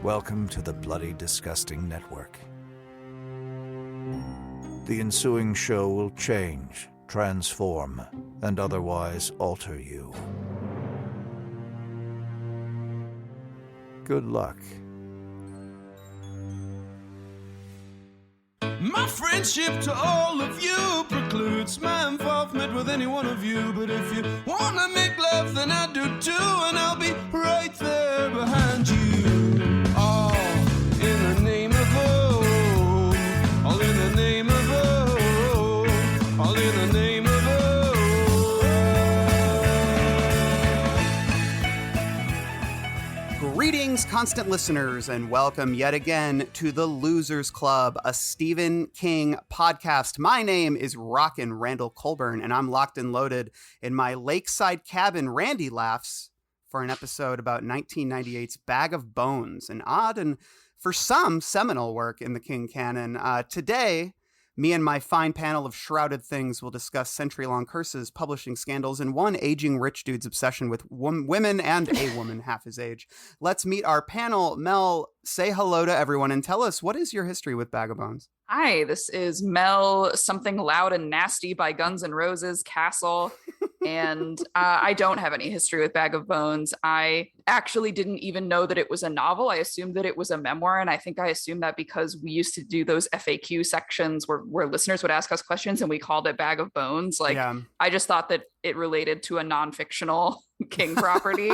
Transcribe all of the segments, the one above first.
Welcome to the Bloody Disgusting Network. The ensuing show will change, transform, and otherwise alter you. Good luck. My friendship to all of you precludes my involvement with any one of you. But if you wanna make love, then I do too, and I'll be right there behind you. All in the name of oh, all in the name of oh, all in the name of oh. Greetings, constant listeners, and welcome yet again to the Losers Club, a Stephen King podcast. My name is Rockin' Randall Colburn, and I'm locked and loaded in my lakeside cabin, Randy Laughs, for an episode about 1998's Bag of Bones, an odd and, for some, seminal work in the King canon. Today, me and my fine panel of shrouded things will discuss century-long curses, publishing scandals, and one aging rich dude's obsession with women and a woman half his age. Let's meet our panel. Mel, say hello to everyone and tell us, what is your history with Bag of Bones? Hi, this is Mel, Something Loud and Nasty by Guns N' Roses, Castle, and I don't have any history with Bag of Bones. I actually didn't even know that it was a novel. I assumed that it was a memoir, and I think I assumed that because we used to do those FAQ sections where listeners would ask us questions and we called it Bag of Bones. I just thought that it related to a non-fictional King property.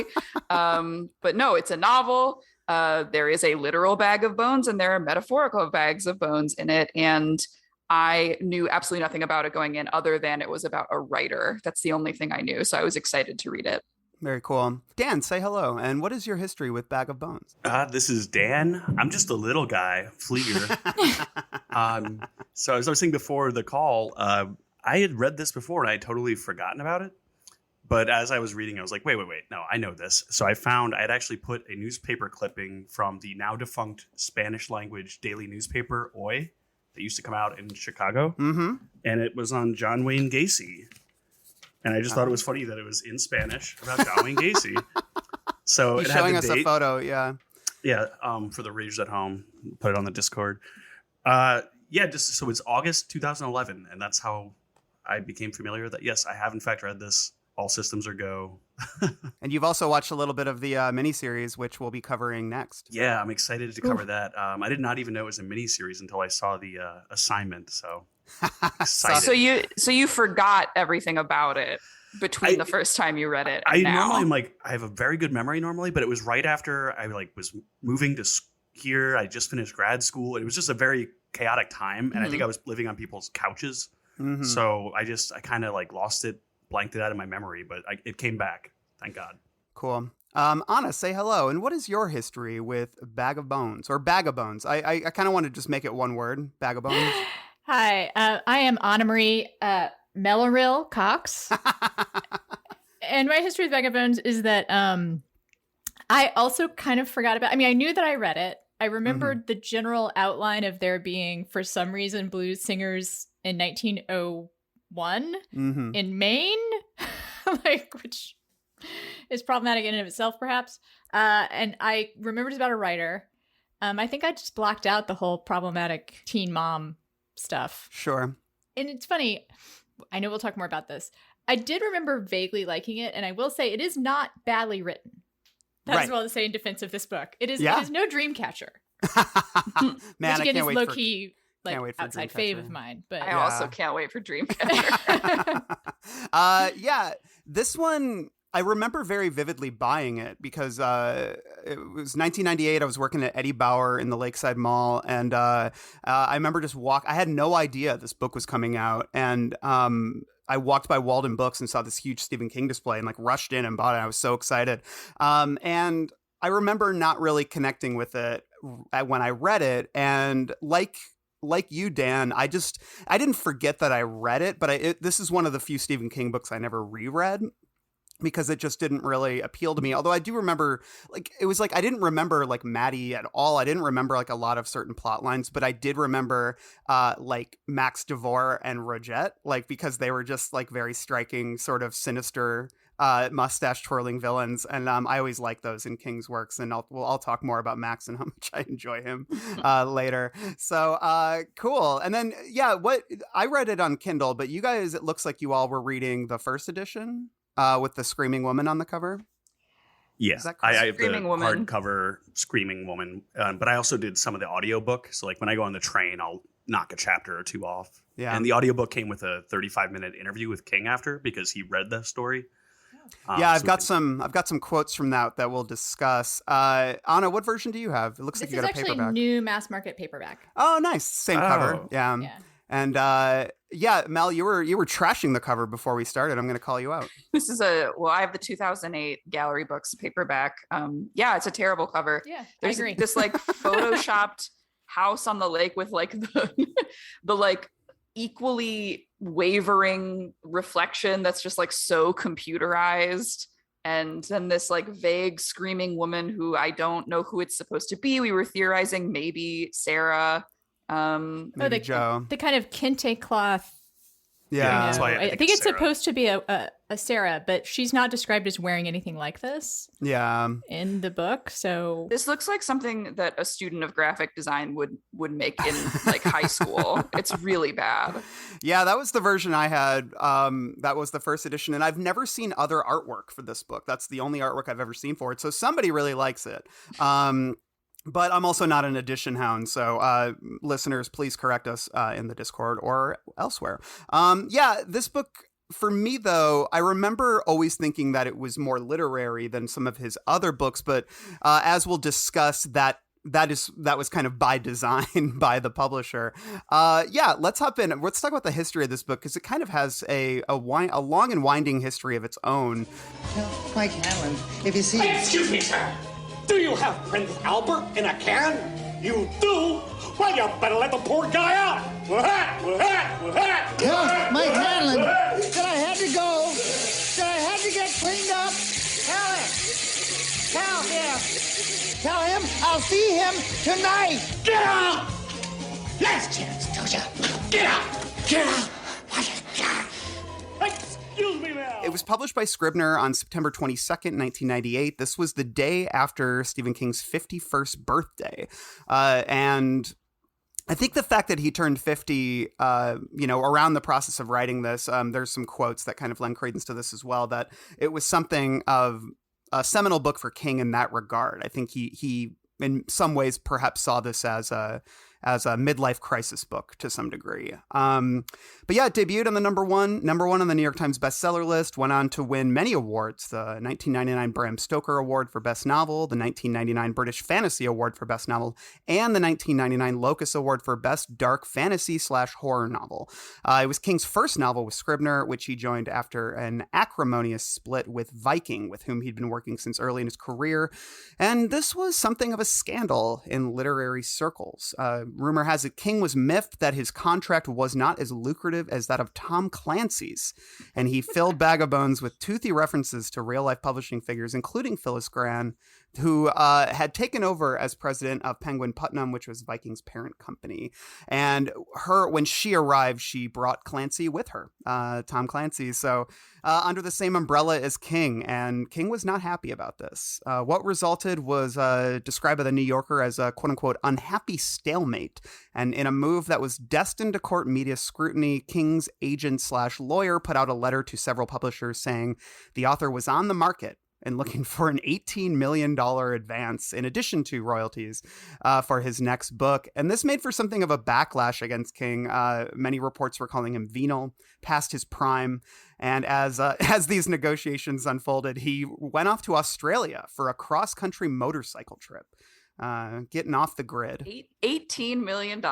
But no, it's a novel. There is a literal bag of bones and there are metaphorical bags of bones in it. And I knew absolutely nothing about it going in other than it was about a writer. That's the only thing I knew. So I was excited to read it. Very cool. Dan, say hello. And what is your history with Bag of Bones? This is Dan. I'm just a little guy, Fleeger. So as I was saying before the call, I had read this before and I had totally forgotten about it. But as I was reading, I was like, wait, no, I know this. So I had actually put a newspaper clipping from the now defunct Spanish language daily newspaper, Hoy, that used to come out in Chicago. Mm-hmm. And it was on John Wayne Gacy. And I just thought it was funny that it was in Spanish about John Wayne Gacy. So He's it had showing the us date. a photo, yeah. Yeah, for the readers at home, put it on the Discord. So it's August 2011, and that's how I became familiar with that. Yes, I have in fact read this. All systems are go. And you've also watched a little bit of the miniseries, which we'll be covering next. Yeah, I'm excited to cover that. I did not even know it was a miniseries until I saw the assignment. So excited. So you forgot everything about it between the first time you read it. And normally I have a very good memory normally, but it was right after I was moving to here. I just finished grad school. And it was just a very chaotic time, and I think I was living on people's couches. Mm-hmm. So I kind of lost it. Blanked it out of my memory, but it came back. Thank God. Cool. Anna, say hello. And what is your history with Bag of Bones or Bag of Bones? I kind of want to just make it one word, Bag of Bones. Hi, I am Anna Marie Mellaril Cox. And my history with Bag of Bones is that I also kind of forgot about, I knew that I read it. I remembered the general outline of there being, for some reason, blues singers in 1901 in Maine, which is problematic in and of itself, perhaps. And I remembered it's about a writer. I think I just blocked out the whole problematic teen mom stuff. Sure. And it's funny. I know we'll talk more about this. I did remember vaguely liking it, and I will say it is not badly written. That's what I'll say in defense of this book. It is no Dreamcatcher. Man, which again I can't is wait low for... key outside fave of mine, but I also can't wait for Dreamcatcher. This one I remember very vividly buying it because it was 1998. I was working at Eddie Bauer in the Lakeside Mall, and I remember just I had no idea this book was coming out, and I walked by Walden Books and saw this huge Stephen King display and rushed in and bought it. I was so excited, and I remember not really connecting with it when I read it, and like you, Dan, I didn't forget that I read it, but this is one of the few Stephen King books I never reread because it just didn't really appeal to me. Although I do remember, it was I didn't remember Maddie at all. I didn't remember a lot of certain plot lines, but I did remember Max Devore and Rogette, because they were just very striking, sort of sinister mustache twirling villains, and I always like those in King's works. And I'll talk more about Max and how much I enjoy him later. So cool. And then what I read it on Kindle, but you guys, it looks like you all were reading the first edition with the screaming woman on the cover. Yeah, I have the Screaming Woman. hardcover Screaming Woman, but I also did some of the audiobook. So like when I go on the train, I'll knock a chapter or two off. Yeah. And the audiobook came with a 35-minute interview with King after, because he read the story. I've got some quotes from that we'll discuss. Anna, what version do you have? It looks This like you got a is actually paperback. new mass market paperback. Oh, nice. Same cover. Yeah. Yeah. And Mel, you were trashing the cover before we started. I'm going to call you out. This is I have the 2008 Gallery Books paperback. It's a terrible cover. Yeah, There's I agree. this like photoshopped house on the lake with like the like equally wavering reflection that's just like so computerized. And then this like vague screaming woman who I don't know who it's supposed to be. We were theorizing maybe Sarah. Maybe Joe. The kind of kente cloth. Yeah. That's why I think it's Sarah. supposed to be a Sarah, but she's not described as wearing anything like this Yeah. in the book. So This looks like something that a student of graphic design would make in like high school. It's really bad. Yeah, that was the version I had. That was the first edition. And I've never seen other artwork for this book. That's the only artwork I've ever seen for it. So somebody really likes it. But I'm also not an edition hound, so listeners, please correct us in the Discord or elsewhere. This book, for me, though, I remember always thinking that it was more literary than some of his other books, but as we'll discuss, that was kind of by design by the publisher. Let's hop in. Let's talk about the history of this book, because it kind of has a long and winding history of its own. Well, Mike Hanlon, if you see... Excuse me, sir. Do you have Prince Albert in a can? You do? Well, you better let the poor guy out. Well, Mike Hanlon, that I had to go, that I had to get cleaned up. Tell him I'll see him tonight. Get out! Last chance, Doja. Get out! Get out! Excuse me, now. It was published by Scribner on September 22nd, 1998. This was the day after Stephen King's 51st birthday. And I think the fact that he turned 50, around the process of writing this, there's some quotes that kind of lend credence to this as well, that it was something of a seminal book for King in that regard. I think he in some ways perhaps saw this as a midlife crisis book to some degree. But yeah, it debuted on the number one on the New York Times bestseller list, went on to win many awards, the 1999 Bram Stoker Award for Best Novel, the 1999 British Fantasy Award for Best Novel, and the 1999 Locus Award for Best Dark Fantasy/Horror Novel. It was King's first novel with Scribner, which he joined after an acrimonious split with Viking, with whom he'd been working since early in his career. And this was something of a scandal in literary circles. Rumor has it King was miffed that his contract was not as lucrative as that of Tom Clancy's, and he filled Bag of Bones with toothy references to real-life publishing figures, including Phyllis Gran, who had taken over as president of Penguin Putnam, which was Viking's parent company. And when she arrived, she brought Clancy with her, Tom Clancy. So under the same umbrella as King, and King was not happy about this. What resulted was described by the New Yorker as a quote-unquote unhappy stalemate, and in a move that was destined to court media scrutiny, King's agent/lawyer put out a letter to several publishers saying the author was on the market and looking for an $18 million advance in addition to royalties for his next book. And this made for something of a backlash against King. Many reports were calling him venal, past his prime. And as these negotiations unfolded, he went off to Australia for a cross-country motorcycle trip, getting off the grid. $18 million.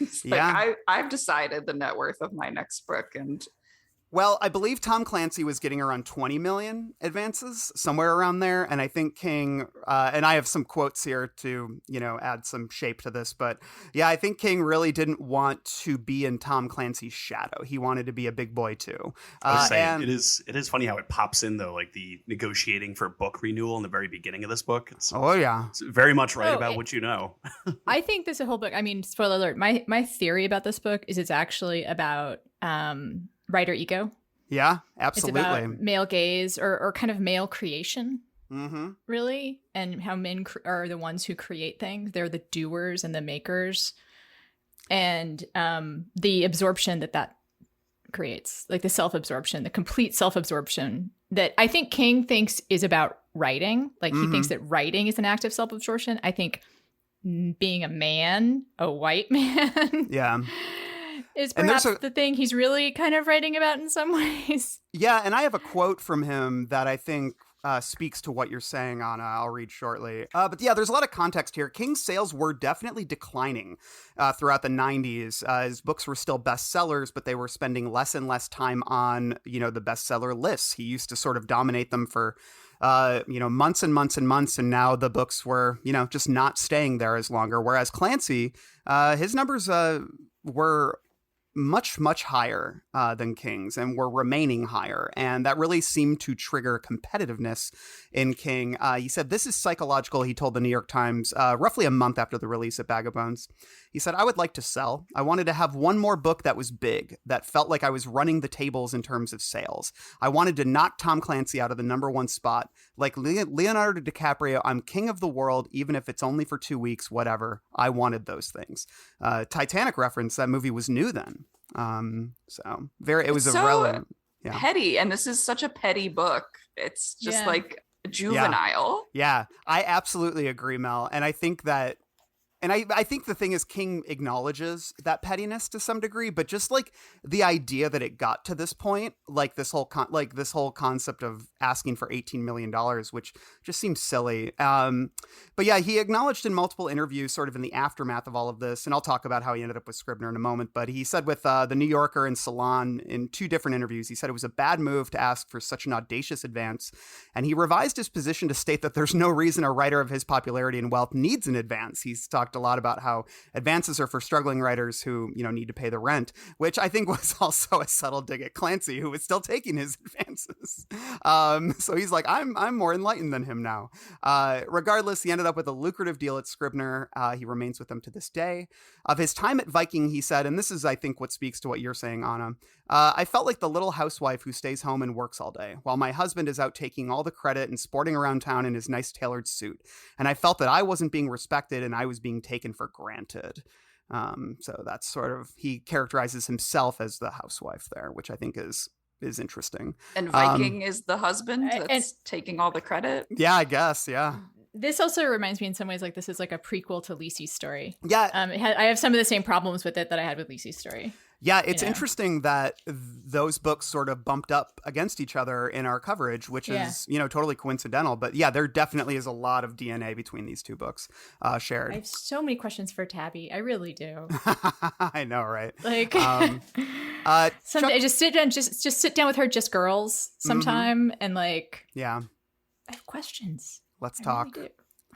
He's like, Yeah. I've decided the net worth of my next book, and Well, I believe Tom Clancy was getting around 20 million advances, somewhere around there. And I think King, and I have some quotes here to, add some shape to this. But yeah, I think King really didn't want to be in Tom Clancy's shadow. He wanted to be a big boy too. I was saying, and it is funny how it pops in though, like the negotiating for book renewal in the very beginning of this book. It's very much right about what you know. I think this whole book, I mean, spoiler alert, my theory about this book is it's actually about writer ego. Yeah, It's absolutely. about male gaze or kind of male creation, Mm-hmm. really, and how men are the ones who create things. They're the doers and the makers, and the absorption that creates, like the self-absorption, the complete self-absorption that I think King thinks is about writing. Like he thinks that writing is an act of self-absorption. I think being a man, a white man, Yeah. is And there's perhaps the thing he's really kind of writing about in some ways. Yeah, and I have a quote from him that I think speaks to what you're saying, Anna. I'll read shortly. But yeah, there's a lot of context here. King's sales were definitely declining throughout the 90s. His books were still bestsellers, but they were spending less and less time on, the bestseller lists. He used to sort of dominate them for months and months and months, and now the books were, just not staying there as longer. Whereas Clancy, his numbers were much, much higher than King's and were remaining higher. And that really seemed to trigger competitiveness in King. He said, "This is psychological," he told the New York Times roughly a month after the release of Bag of Bones. He said, "I would like to sell. I wanted to have one more book that was big, that felt like I was running the tables in terms of sales. I wanted to knock Tom Clancy out of the #1 spot. Like Leonardo DiCaprio, I'm king of the world, even if it's only for 2 weeks, whatever. I wanted those things." Titanic reference, that movie was new then. It was so irrelevant. Yeah. Petty, and this is such a petty book. It's just like juvenile. Yeah, I absolutely agree, Mel. And I think that, I think the thing is, King acknowledges that pettiness to some degree, but just like the idea that it got to this point, like this whole concept of asking for $18 million, which just seems silly. But yeah, he acknowledged in multiple interviews, sort of in the aftermath of all of this, and I'll talk about how he ended up with Scribner in a moment. But he said with the New Yorker and Salon in 2 different interviews, he said it was a bad move to ask for such an audacious advance, and he revised his position to state that there's no reason a writer of his popularity and wealth needs an advance. He's talked a lot about how advances are for struggling writers who, need to pay the rent, which I think was also a subtle dig at Clancy, who was still taking his advances. So he's like, I'm more enlightened than him now. Regardless, he ended up with a lucrative deal at Scribner. He remains with them to this day. Of his time at Viking, he said, and this is, I think, what speaks to what you're saying, Anna, "I felt like the little housewife who stays home and works all day, while my husband is out taking all the credit and sporting around town in his nice tailored suit. And I felt that I wasn't being respected and I was being taken for granted." So that's sort of, he characterizes himself as the housewife there, which I think is interesting. And Viking is the husband that's taking all the credit. Yeah, I guess. Yeah. This also reminds me in some ways like this is like a prequel to Lisi's story. Yeah. I have some of the same problems with it that I had with Lisi's story. Yeah, it's interesting that those books sort of bumped up against each other in our coverage, which is, totally coincidental. But yeah, there definitely is a lot of DNA between these 2 books shared. I have so many questions for Tabby. I really do. I know, right? Like, Chuck, someday just sit down with her, just girls, sometime, and like, yeah, I have questions. Let's talk. Really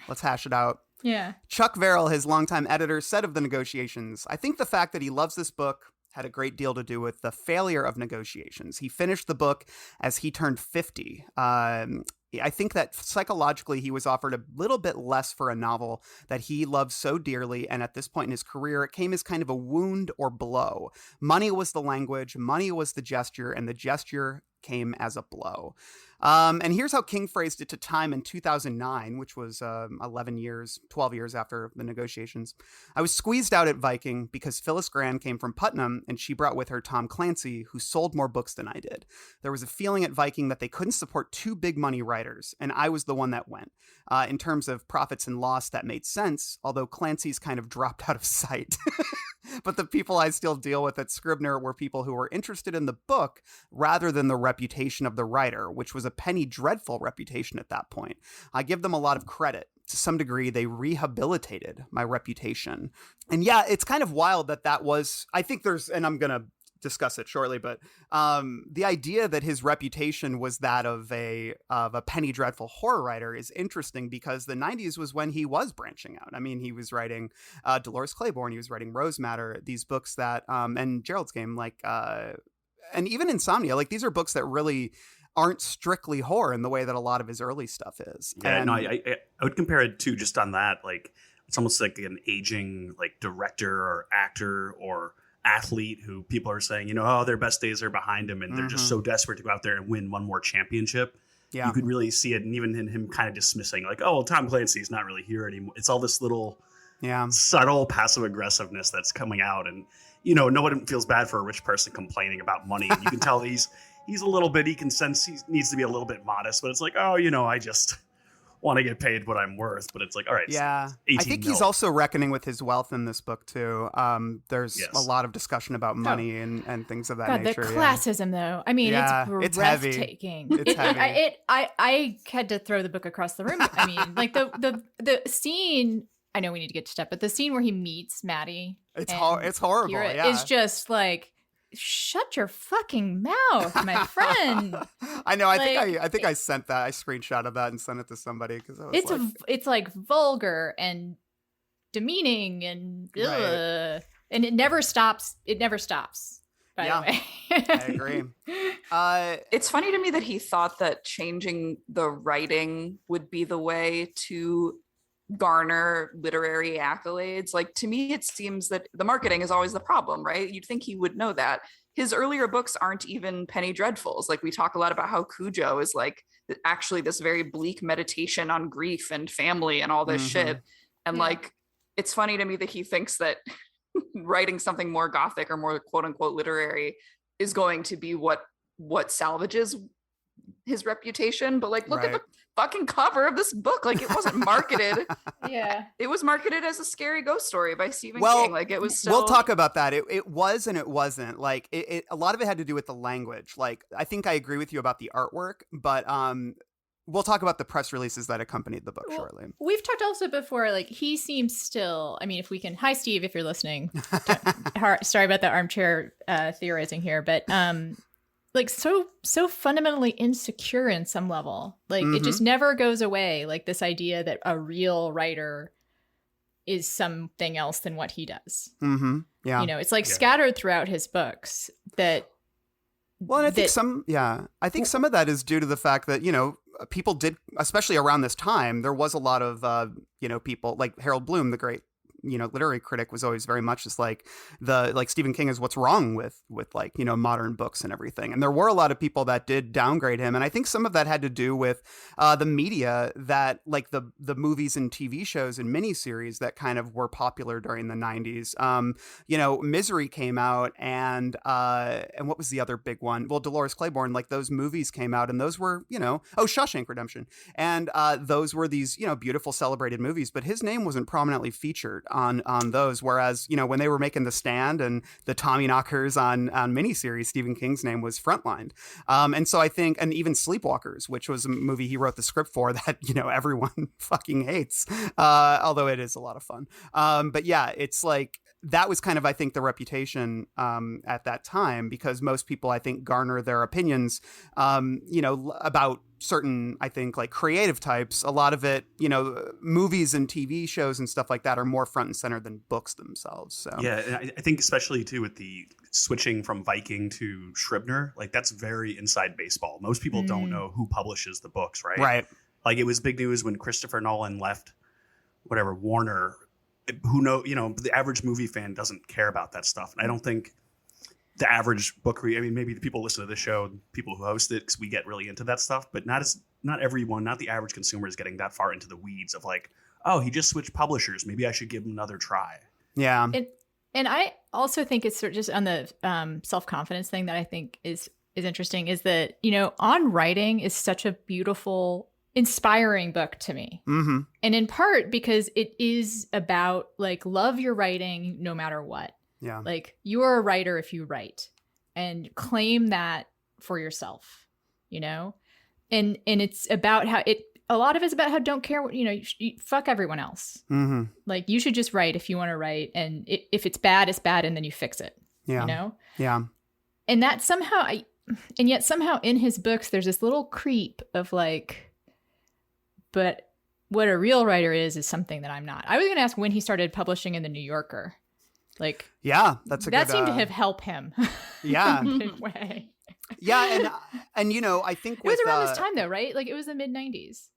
Let's hash it out. Yeah. Chuck Verrill, his longtime editor, said of the negotiations, "I think the fact that he loves this book had a great deal to do with the failure of negotiations. He finished the book as he turned 50. I think that psychologically he was offered a little bit less for a novel that he loved so dearly, and at this point in his career, it came as kind of a wound or blow. Money was the language, money was the gesture, and the gesture came as a blow." And here's how King phrased it to Time in 2009, which was 12 years after the negotiations. "I was squeezed out at Viking because Phyllis Gran came from Putnam and she brought with her Tom Clancy, who sold more books than I did. There was a feeling at Viking that they couldn't support 2 big money writers, and I was the one that went. In terms of profits and loss, that made sense, although Clancy's kind of dropped out of sight. But the people I still deal with at Scribner were people who were interested in the book rather than the reputation of the writer, which was a penny dreadful reputation at that point. I give them a lot of credit. To some degree, they rehabilitated my reputation." And yeah, it's kind of wild that was, I think there's, and I'm going to discuss it shortly, but the idea that his reputation was that of a penny dreadful horror writer is interesting, because the 90s was when he was branching out. I mean, he was writing Dolores Claiborne, he was writing Rose Matter, these books that and Gerald's Game, like and even Insomnia, like these are books that really aren't strictly horror in the way that a lot of his early stuff is. Yeah, no, I would compare it to, just on that, like it's almost like an aging like director or actor or athlete who people are saying, oh, their best days are behind him, and they're just so desperate to go out there and win one more championship. Yeah. You could really see it, and even in him kind of dismissing, like, oh, well, Tom Clancy's not really here anymore. It's all this little subtle passive aggressiveness that's coming out, and no one feels bad for a rich person complaining about money. And you can tell he's a little bit, he can sense he needs to be a little bit modest, but it's like, oh, I just want to get paid what I'm worth. But it's like, all right. Yeah. I think he's also reckoning with his wealth in this book too. There's a lot of discussion about money and things of that nature. The classism though. I mean, it's breathtaking. It's heavy. I had to throw the book across the room. I mean, like the scene, I know we need to get to step, but the scene where he meets Maddie. It's horrible. It's just like, shut your fucking mouth, my friend. I know. I think I sent that. I screenshotted that and sent it to somebody because it's like vulgar and demeaning and and it never stops. It never stops. By the way, I agree. It's funny to me that he thought that changing the writing would be the way to garner literary accolades. Like, to me, it seems that the marketing is always the problem, right? You'd think he would know that. His earlier books aren't even penny dreadfuls. Like, we talk a lot about how Cujo is like actually this very bleak meditation on grief and family and all this shit. And like, it's funny to me that he thinks that writing something more gothic or more quote unquote literary is going to be what salvages his reputation. But like, look at the fucking cover of this book. Like, it wasn't marketed. It was marketed as a scary ghost story by Stephen King. Like, it was we'll talk about that. It was and it wasn't. Like, a lot of it had to do with the language. Like, I think I agree with you about the artwork, but we'll talk about the press releases that accompanied the book shortly. We've talked also before, like, he seems still, I mean, if we can, hi Steve, if you're listening. Sorry about the armchair theorizing here, but like so fundamentally insecure in some level. Like, it just never goes away. Like, this idea that a real writer is something else than what he does. Yeah. It's like scattered throughout his books that. Well, and I think some of that is due to the fact that, people did, especially around this time, there was a lot of, people like Harold Bloom, the great, literary critic, was always very much just like Stephen King is what's wrong with like, modern books and everything. And there were a lot of people that did downgrade him. And I think some of that had to do with the media that, like, the movies and TV shows and miniseries that kind of were popular during the 90s. Misery came out, and what was the other big one? Well, Dolores Claiborne, like, those movies came out, and those were, Shawshank Redemption. And those were these, beautiful celebrated movies, but his name wasn't prominently featured on those, whereas when they were making The Stand and the Tommyknockers on miniseries, Stephen King's name was frontlined. And so I think, and even Sleepwalkers, which was a movie he wrote the script for that everyone fucking hates, although it is a lot of fun. But yeah, it's like, that was kind of, I think, the reputation at that time, because most people, I think, garner their opinions, about certain, I think, like, creative types. A lot of it, movies and TV shows and stuff like that are more front and center than books themselves. So yeah, and I think especially too with the switching from Viking to Scribner, like, that's very inside baseball. Most people don't know who publishes the books, right? Right. Like, it was big news when Christopher Nolan left Warner. Who know, the average movie fan doesn't care about that stuff. And I don't think the average book maybe the people listen to the show, people who host it, because we get really into that stuff, but not everyone, not the average consumer is getting that far into the weeds of like, oh, he just switched publishers, maybe I should give him another try. Yeah. And I also think it's sort of just on the self-confidence thing that I think is interesting, is that, On Writing is such a beautiful, inspiring book to me. And in part because it is about, like, love your writing no matter what. Yeah. Like, you're a writer if you write, and claim that for yourself, and it's about how a lot of it's about how don't care what, you fuck everyone else. Like, you should just write if you want to write. And if it's bad, it's bad. And then you fix it, Yeah. And that somehow yet somehow in his books, there's this little creep of like, but what a real writer is something that I'm not. I was going to ask when he started publishing in the New Yorker. Like, yeah, that's a that good, seemed to have helped him. Yeah. in a way. Yeah, and I think it was around this time though, right? Like, it was the mid 90s.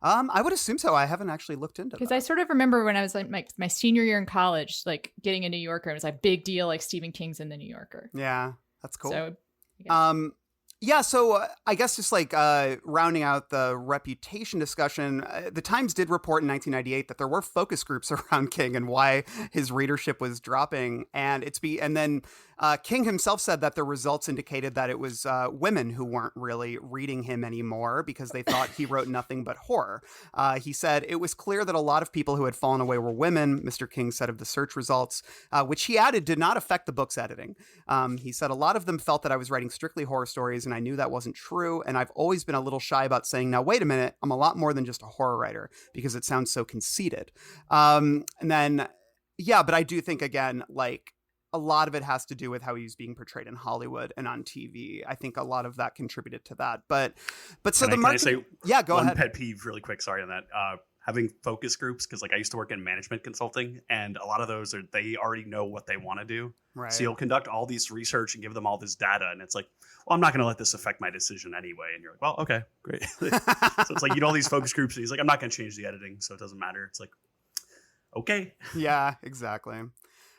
I would assume so. I haven't actually looked into Because that. I sort of remember when I was like my senior year in college, like getting a New Yorker, it was like big deal, like Stephen King's in the New Yorker. Yeah, that's cool. So, Yeah, so I guess just like rounding out the reputation discussion, the Times did report in 1998 that there were focus groups around King and why his readership was dropping, and then King himself said that the results indicated that it was women who weren't really reading him anymore because they thought he wrote nothing but horror. He said it was clear that a lot of people who had fallen away were women. Mr. King said of the search results, which he added did not affect the book's editing. He said a lot of them felt that I was writing strictly horror stories, and I knew that wasn't true. And I've always been a little shy about saying, now, wait a minute, I'm a lot more than just a horror writer because it sounds so conceited. And then, yeah, but I do think, again, like, a lot of it has to do with how he's being portrayed in Hollywood and on TV. I think a lot of that contributed to that. But so can I say yeah, go ahead. One pet peeve really quick. Sorry on that. Having focus groups, because like I used to work in management consulting, and a lot of those they already know what they want to do. Right. So you'll conduct all these research and give them all this data, and it's like, well, I'm not going to let this affect my decision anyway. And you're like, well, okay, great. So it's like you do all these focus groups, and he's like, I'm not going to change the editing, so it doesn't matter. It's like, okay. Yeah, exactly.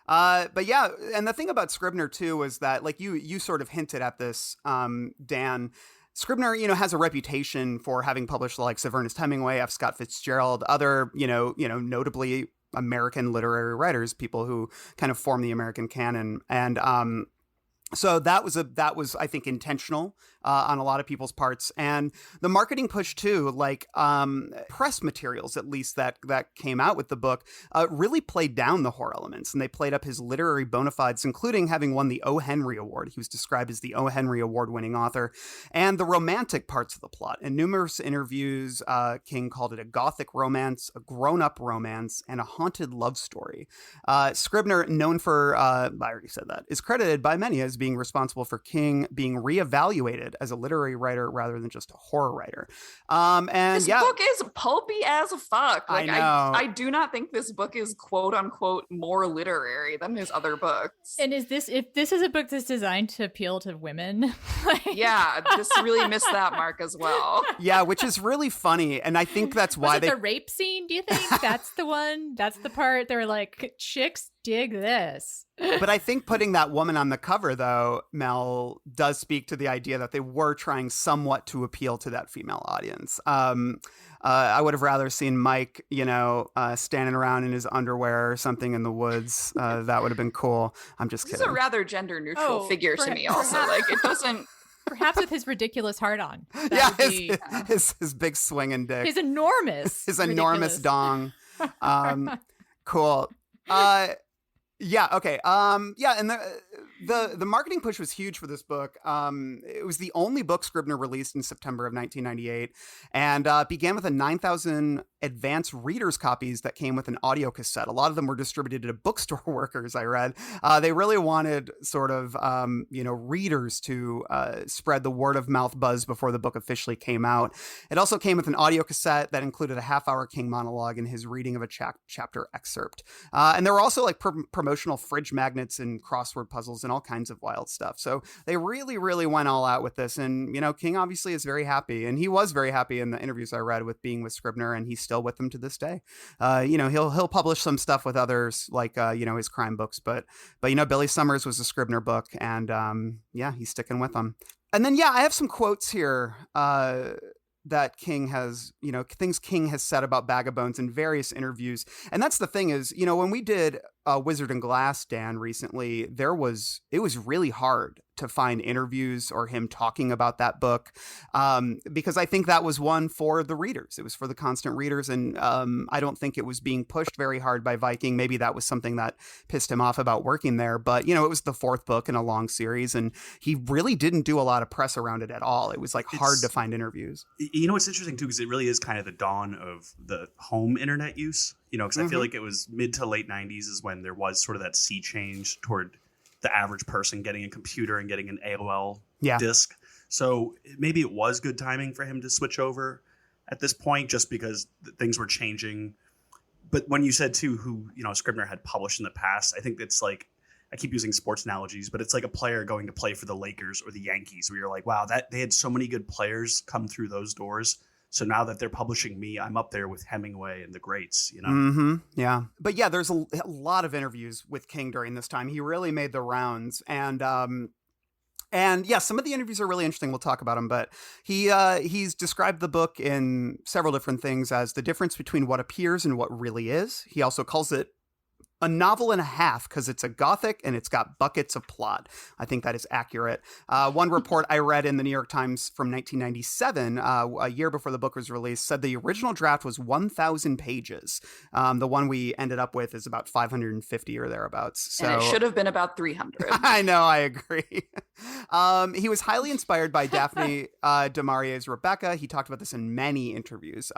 But yeah, and the thing about Scribner too was that, like you sort of hinted at this, Dan. Scribner, has a reputation for having published the likes of Ernest Hemingway, F. Scott Fitzgerald, other, notably American literary writers, people who kind of form the American canon, and so that was I think intentional on a lot of people's parts, and the marketing push too, like press materials at least that came out with the book really played down the horror elements, and they played up his literary bona fides, including having won the O. Henry Award. He was described as the O. Henry Award-winning author, and the romantic parts of the plot. In numerous interviews, King called it a Gothic romance, a grown-up romance, and a haunted love story. Scribner, known for I already said that, is credited by many as being responsible for King being reevaluated as a literary writer rather than just a horror writer. And this book is pulpy as fuck. Like, I know. I do not think this book is quote unquote more literary than his other books. And if this is a book that's designed to appeal to women, yeah, this really missed that mark as well. Yeah, which is really funny, and I think that's why the rape scene. Do you think that's the one? That's the part they're like, chicks dig this. But I think putting that woman on the cover, though, Mel, does speak to the idea that they were trying somewhat to appeal to that female audience. I would have rather seen Mike, standing around in his underwear or something in the woods. That would have been cool. I'm just kidding. This is a rather gender neutral figure to me also. Like, it doesn't... Perhaps with his ridiculous heart-on. Yeah, his big swinging dick. His enormous dong. Cool. Yeah. Okay. Yeah. And the marketing push was huge for this book. It was the only book Scribner released in September of 1998, and began with a 9,000 advance readers copies that came with an audio cassette. A lot of them were distributed to bookstore workers, I read. They really wanted sort of, readers to spread the word of mouth buzz before the book officially came out. It also came with an audio cassette that included a half-hour King monologue and his reading of a chapter excerpt. And there were also like promotional fridge magnets and crossword puzzles and all kinds of wild stuff. So they really, really went all out with this. And, King obviously is very happy. And he was very happy in the interviews I read with being with Scribner, and he's still with them to this day. He'll publish some stuff with others, like, his crime books. But Billy Summers was a Scribner book. And, he's sticking with them. And then, I have some quotes here that King has, things King has said about Bag of Bones in various interviews. And that's the thing is, when we did Wizard and Glass, Dan, recently, it was really hard to find interviews or him talking about that book, because I think that was one for the readers. It was for the constant readers, and I don't think it was being pushed very hard by Viking. Maybe that was something that pissed him off about working there, but it was the fourth book in a long series, and he really didn't do a lot of press around it at all. It was like hard to find interviews. It's interesting too, because it really is kind of the dawn of the home internet use. Because I feel like it was mid to late 90s is when there was sort of that sea change toward the average person getting a computer and getting an AOL disc. So maybe it was good timing for him to switch over at this point, just because things were changing. But when you said too, who, Scribner had published in the past, I think it's like, I keep using sports analogies, but it's like a player going to play for the Lakers or the Yankees, where you're like, wow, that they had so many good players come through those doors. So now that they're publishing me, I'm up there with Hemingway and the greats, you know? Mm-hmm. Yeah. But yeah, there's a lot of interviews with King during this time. He really made the rounds. And yeah, some of the interviews are really interesting. We'll talk about them, but he's described the book in several different things as the difference between what appears and what really is. He also calls it a novel and a half because it's a Gothic and it's got buckets of plot. I think that is accurate. One report I read in the New York Times from 1997, a year before the book was released, said the original draft was 1,000 pages. The one we ended up with is about 550 or thereabouts. So, and it should have been about 300. I know, I agree. He was highly inspired by Daphne du Maurier's Rebecca. He talked about this in many interviews.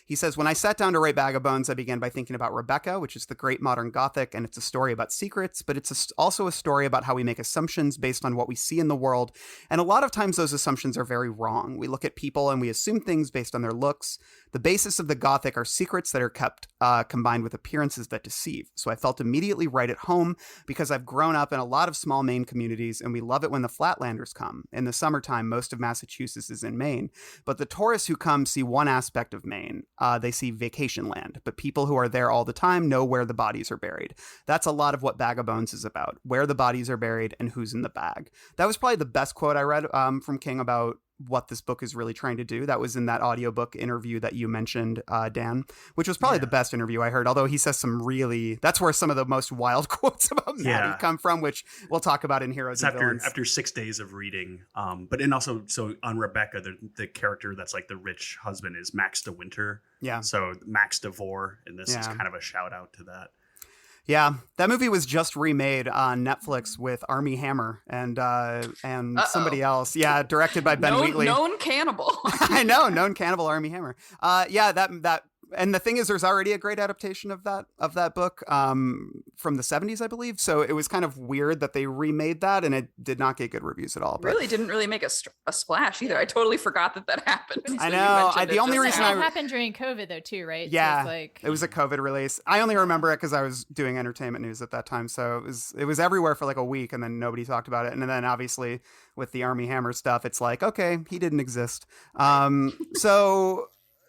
He says, when I sat down to write Bag of Bones, I began by thinking about Rebecca, which is the great modern Gothic, and it's a story about secrets, but it's also a story about how we make assumptions based on what we see in the world. And a lot of times those assumptions are very wrong. We look at people and we assume things based on their looks. The basis of the Gothic are secrets that are kept combined with appearances that deceive. So I felt immediately right at home because I've grown up in a lot of small Maine communities and we love it when the Flatlanders come. In the summertime, most of Massachusetts is in Maine, but the tourists who come see one aspect of Maine. They see vacation land, but people who are there all the time know where the bodies are buried. That's a lot of what Bag of Bones is about, where the bodies are buried and who's in the bag. That was probably the best quote I read from King about what this book is really trying to do. That was in that audiobook interview that you mentioned, Dan, which was probably the best interview I heard, although he says some really, that's where some of the most wild quotes about Maddie come from, which we'll talk about in Heroes and Villains. After 6 days of reading, but and also, so on Rebecca, the character that's like the rich husband is Max de Winter. Yeah. So Max DeVore, and this is kind of a shout out to that. Yeah, that movie was just remade on Netflix with Armie Hammer and somebody else. Yeah, directed by Ben Wheatley. Known cannibal. I know, known cannibal Armie Hammer. Yeah, that. And the thing is, there's already a great adaptation of that book from the 70s, I believe. So it was kind of weird that they remade that, and it did not get good reviews at all. But really didn't make a splash either. I totally forgot that happened. I know. The only reason it happened during COVID though too, right? Yeah, so it's it was a COVID release. I only remember it because I was doing entertainment news at that time. So it was everywhere for like a week, and then nobody talked about it. And then obviously with the Armie Hammer stuff, it's like, okay, he didn't exist. So.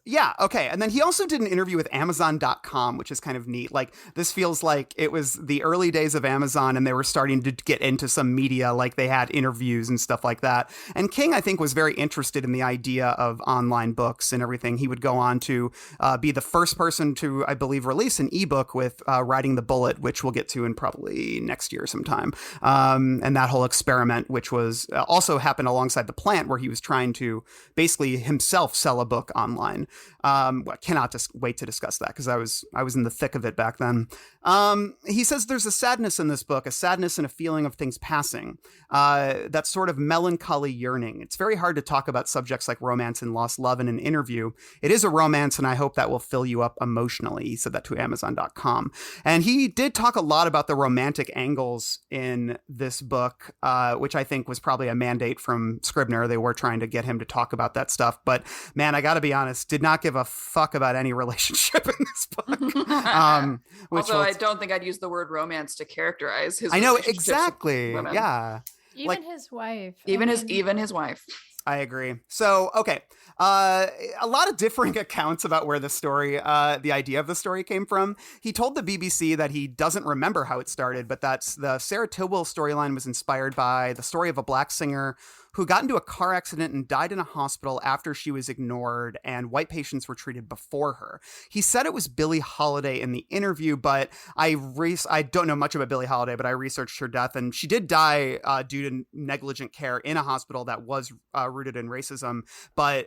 Yeah, okay. And then he also did an interview with Amazon.com, which is kind of neat. Like, this feels like it was the early days of Amazon and they were starting to get into some media, like they had interviews and stuff like that. And King, I think, was very interested in the idea of online books and everything. He would go on to be the first person to, I believe, release an ebook with Riding the Bullet, which we'll get to in probably next year sometime. And that whole experiment, which was also happened alongside The Plant, where he was trying to basically himself sell a book online. I cannot wait to discuss that because I was in the thick of it back then. He says there's a sadness in this book, a sadness and a feeling of things passing, that sort of melancholy yearning. It's very hard to talk about subjects like romance and lost love in an interview. It is a romance, and I hope that will fill you up emotionally. He said that to Amazon.com. And he did talk a lot about the romantic angles in this book, which I think was probably a mandate from Scribner. They were trying to get him to talk about that stuff. But man, I got to be honest, did not give a fuck about any relationship in this book. Also, I don't think I'd use the word romance to characterize his. I know, exactly. Yeah. Even his wife. Even his wife. I agree. So, okay. A lot of differing accounts about where the story, the idea of the story came from. He told the BBC that he doesn't remember how it started, but that's the Sarah Tidwell storyline was inspired by the story of a black singer who got into a car accident and died in a hospital after she was ignored and white patients were treated before her. He said it was Billie Holiday in the interview, but I don't know much about Billie Holiday, but I researched her death, and she did die due to negligent care in a hospital that was rooted in racism, but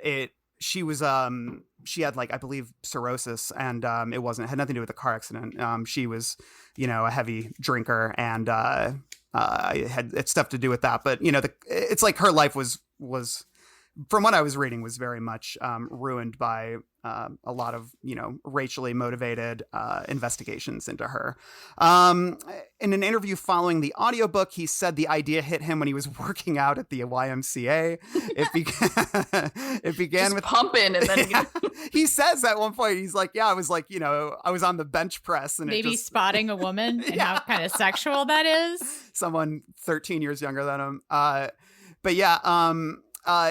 she had, like, I believe cirrhosis, and it had nothing to do with the car accident. She was, a heavy drinker, and it's stuff to do with that. But it's like her life was from what I was reading was very much ruined by a lot of racially motivated investigations into her. In an interview following the audiobook, he said the idea hit him when he was working out at the YMCA. It began just with pumping, and then he says at one point, he's like, I was like, I was on the bench press, and maybe spotting a woman and how kind of sexual that is. Someone 13 years younger than him. But yeah,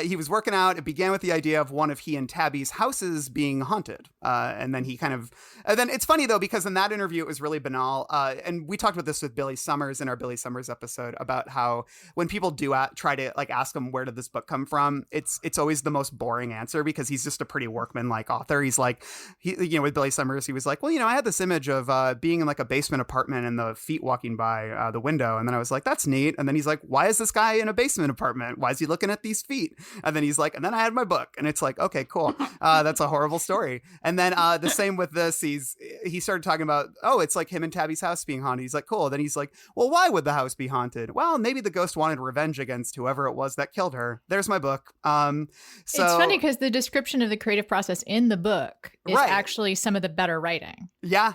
he was working out. It began with the idea of one of he and Tabby's houses being haunted. And then then it's funny though, because in that interview, it was really banal. And we talked about this with Billy Summers in our Billy Summers episode about how when people do try to like ask him, where did this book come from? It's always the most boring answer because he's just a pretty workman-like author. He's like, with Billy Summers, he was like, well, I had this image of being in like a basement apartment and the feet walking by the window. And then I was like, that's neat. And then he's like, why is this guy in a basement apartment? Why is he looking at these feet? And then he's like, and then I had my book. And it's like, okay, cool. That's a horrible story. And then the same with this, he started talking about, oh, it's like him and Tabby's house being haunted. He's like, cool. Then he's like, well, why would the house be haunted? Well, maybe the ghost wanted revenge against whoever it was that killed her. There's my book. It's funny because the description of the creative process in the book is actually some of the better writing. Yeah,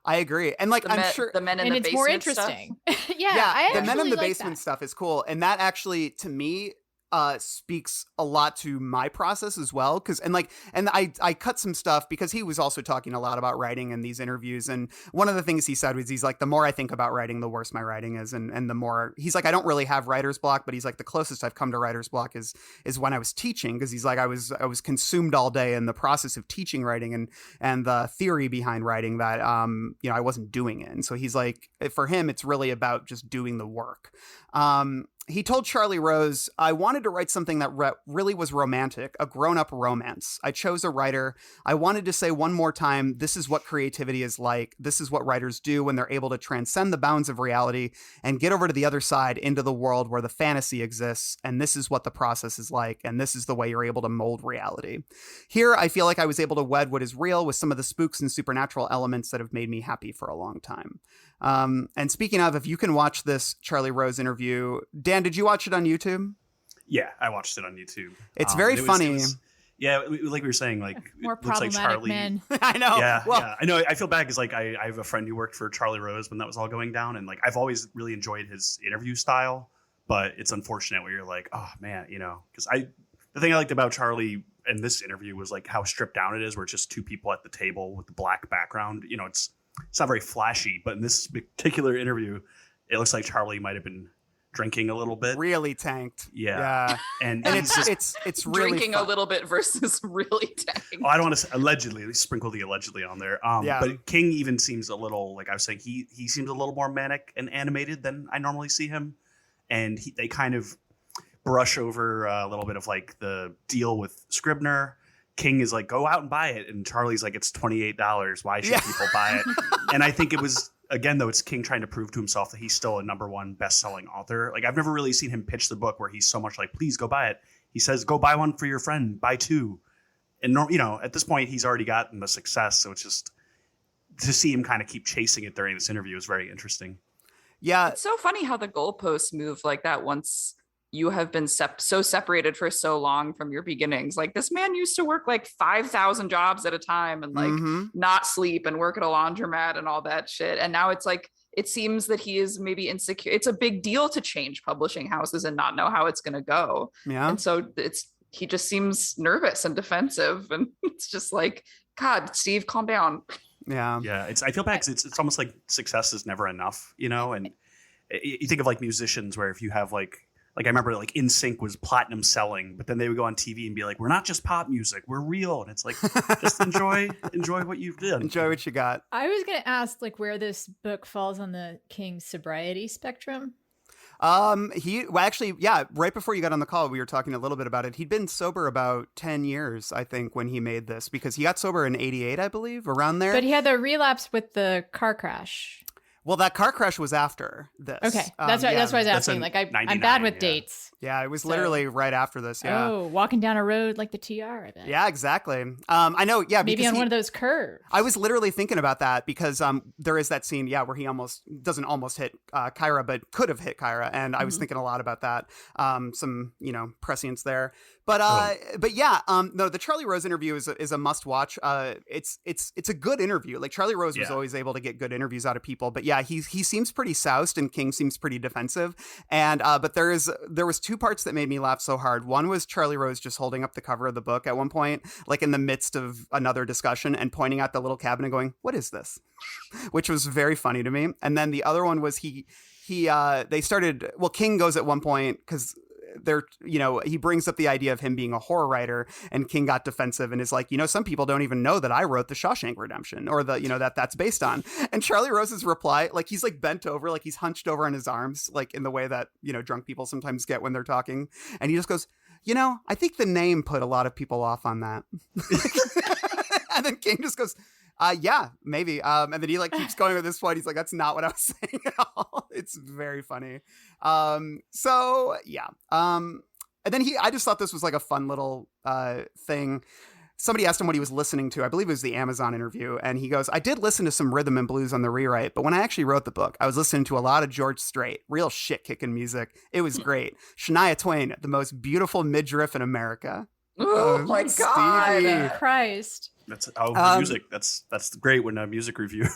I agree. And like, I'm sure the men in the basement, it's more interesting. The men in the basement stuff is cool. And that actually, to me, speaks a lot to my process as well. I cut some stuff because he was also talking a lot about writing in these interviews. And one of the things he said was, he's like, the more I think about writing, the worse my writing is. And the more he's like, I don't really have writer's block, but he's like, the closest I've come to writer's block is when I was teaching. Cause he's like, I was consumed all day in the process of teaching writing and the theory behind writing that, I wasn't doing it. And so he's like, for him, it's really about just doing the work. He told Charlie Rose, I wanted to write something that really was romantic, a grown-up romance. I chose a writer. I wanted to say one more time, this is what creativity is like. This is what writers do when they're able to transcend the bounds of reality and get over to the other side into the world where the fantasy exists. And this is what the process is like. And this is the way you're able to mold reality. Here, I feel like I was able to wed what is real with some of the spooks and supernatural elements that have made me happy for a long time. And speaking of, if you can watch this Charlie Rose interview, Dan, did you watch it on YouTube? Yeah, I watched it on YouTube. It's very funny. Like we were saying, like more looks like problematic Charlie. men. I know. Yeah, I know. I feel bad because like I have a friend who worked for Charlie Rose when that was all going down, and like I've always really enjoyed his interview style. But it's unfortunate where you're like, oh man, because the thing I liked about Charlie in this interview was like how stripped down it is, where it's just two people at the table with the black background. It's not very flashy, but in this particular interview, it looks like Charlie might have been drinking a little bit. Really tanked. Yeah. And it's really drinking fun. a little bit versus really tanked. Oh, I don't want to say allegedly, sprinkle the allegedly on there. But King even seems a little, like I was saying, he seems a little more manic and animated than I normally see him. And they kind of brush over a little bit of like the deal with Scribner. King is like, go out and buy it. And Charlie's like, it's $28. Why should people buy it? And I think it was, again, though, it's King trying to prove to himself that he's still a #1 best-selling author. Like, I've never really seen him pitch the book where he's so much like, please go buy it. He says, go buy one for your friend, buy two. And, at this point, he's already gotten the success. So it's just to see him kind of keep chasing it during this interview is very interesting. Yeah. It's so funny how the goalposts move like that once you have been so separated for so long from your beginnings. Like this man used to work like 5,000 jobs at a time and like not sleep and work at a laundromat and all that shit. And now it's like, it seems that he is maybe insecure. It's a big deal to change publishing houses and not know how it's going to go. Yeah. And so he just seems nervous and defensive. And it's just like, God, Steve, calm down. Yeah. Yeah. I feel bad because it's almost like success is never enough, and you think of like musicians where if you have like I remember like NSYNC was platinum selling, but then they would go on TV and be like, we're not just pop music, we're real. And it's like, just enjoy what you've done. Enjoy what you got. I was going to ask like where this book falls on the King sobriety spectrum. Right before you got on the call, we were talking a little bit about it. He'd been sober about 10 years, I think, when he made this, because he got sober in 88, I believe, around there. But he had the relapse with the car crash. Well, that car crash was after this. Okay, that's why I was asking. Like, I'm bad with dates. Yeah, it was literally right after this. Yeah. Oh, walking down a road like the TR. I bet. Yeah, exactly. I know. Yeah, maybe on one of those curves. I was literally thinking about that because there is that scene, where he doesn't almost hit Kyra, but could have hit Kyra, and I was thinking a lot about that. Some prescience there. But no, the Charlie Rose interview is a must watch. It's a good interview. Like Charlie Rose was always able to get good interviews out of people. But yeah, he seems pretty soused, and King seems pretty defensive. And but there was two parts that made me laugh so hard. One was Charlie Rose just holding up the cover of the book at one point, like in the midst of another discussion, and pointing at the little cabin and going, "What is this?" Which was very funny to me. And then the other one was they started. Well, King goes at one point because he brings up the idea of him being a horror writer, and King got defensive and is like, some people don't even know that I wrote the Shawshank Redemption, or that's based on. And Charlie Rose's reply, like he's like bent over, like he's hunched over on his arms, like in the way that, drunk people sometimes get when they're talking. And he just goes, I think the name put a lot of people off on that. And then King just goes, yeah, maybe. And then he like keeps going with this point. He's like, that's not what I was saying at all. It's very funny. So yeah. And then I just thought this was like a fun little thing. Somebody asked him what he was listening to. I believe it was the Amazon interview. And he goes, I did listen to some rhythm and blues on the rewrite, but when I actually wrote the book, I was listening to a lot of George Strait, real shit kicking music. It was great. Shania Twain, the most beautiful midriff in America. Oh my God. Christ. That's music. That's great when a music review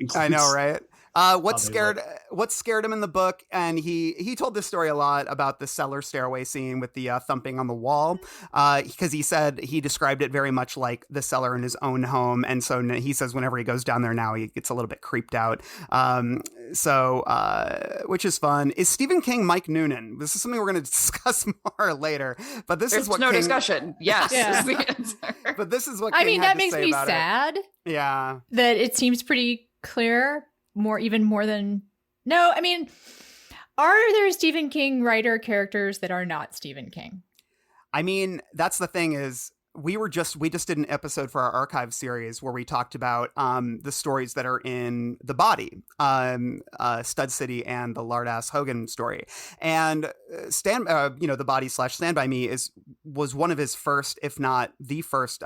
includes. I know, right? What scared him in the book, and he told this story a lot about the cellar stairway scene with the thumping on the wall, because he said he described it very much like the cellar in his own home, and so he says whenever he goes down there now, he gets a little bit creeped out. Which is fun. Is Stephen King Mike Noonan? This is something we're going to discuss more later, but this is what no King... discussion. Yes, is the answer. But this is what King that had to makes say me about sad. it. Yeah, that it seems pretty clear. Even more than no. I mean, are there Stephen King writer characters that are not Stephen King? I mean, that's the thing is we just did an episode for our archive series where we talked about the stories that are in The Body, Stud City, and the Lardass Hogan story. And The Body / Stand By Me was one of his first, if not the first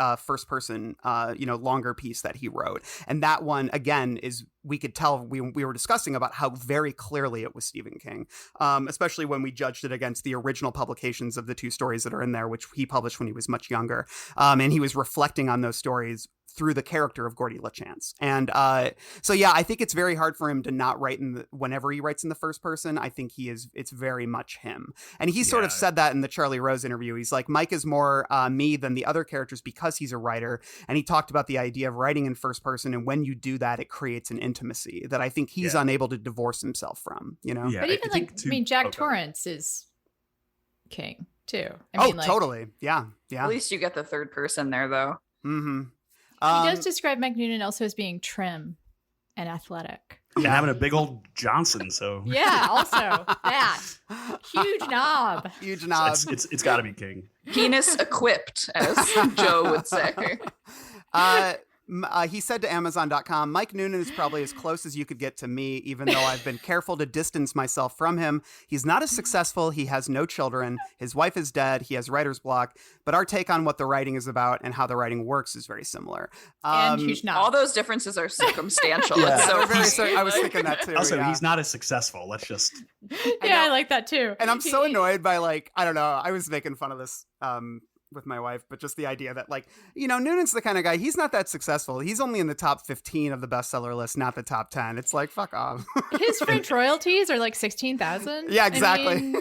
person longer piece that he wrote. And that one again is, we could tell we were discussing about how very clearly it was Stephen King, especially when we judged it against the original publications of the two stories that are in there, which he published when he was much younger. And he was reflecting on those stories through the character of Gordy LaChance. And so, yeah, I think it's very hard for him to not write whenever he writes in the first person. I think it's very much him. And he sort of said that in the Charlie Rose interview. He's like, Mike is more me than the other characters because he's a writer. And he talked about the idea of writing in first person. And when you do that, it creates an intimacy that I think he's unable to divorce himself from, Yeah, but even Jack Torrance is King too. Totally. Yeah. At least you get the third person there though. Mm-hmm. He does describe Mike Noonan also as being trim and athletic. And having a big old Johnson, so yeah, also that huge knob. Huge knob. It's got to be King. Penis equipped, as Joe would say. He said to Amazon.com, Mike Noonan is probably as close as you could get to me, even though I've been careful to distance myself from him. He's not as successful. He has no children. His wife is dead. He has writer's block. But our take on what the writing is about and how the writing works is very similar. And huge knob. All those differences are circumstantial. Yeah. It's so I was thinking that too. Also, he's not as successful. Let's just... I like that too. And I'm so annoyed by I don't know. I was making fun of this with my wife, but just the idea that Noonan's the kind of guy, he's not that successful. He's only in the top 15 of the bestseller list, not the top 10. It's like, fuck off. His French royalties are like 16,000. Yeah, exactly.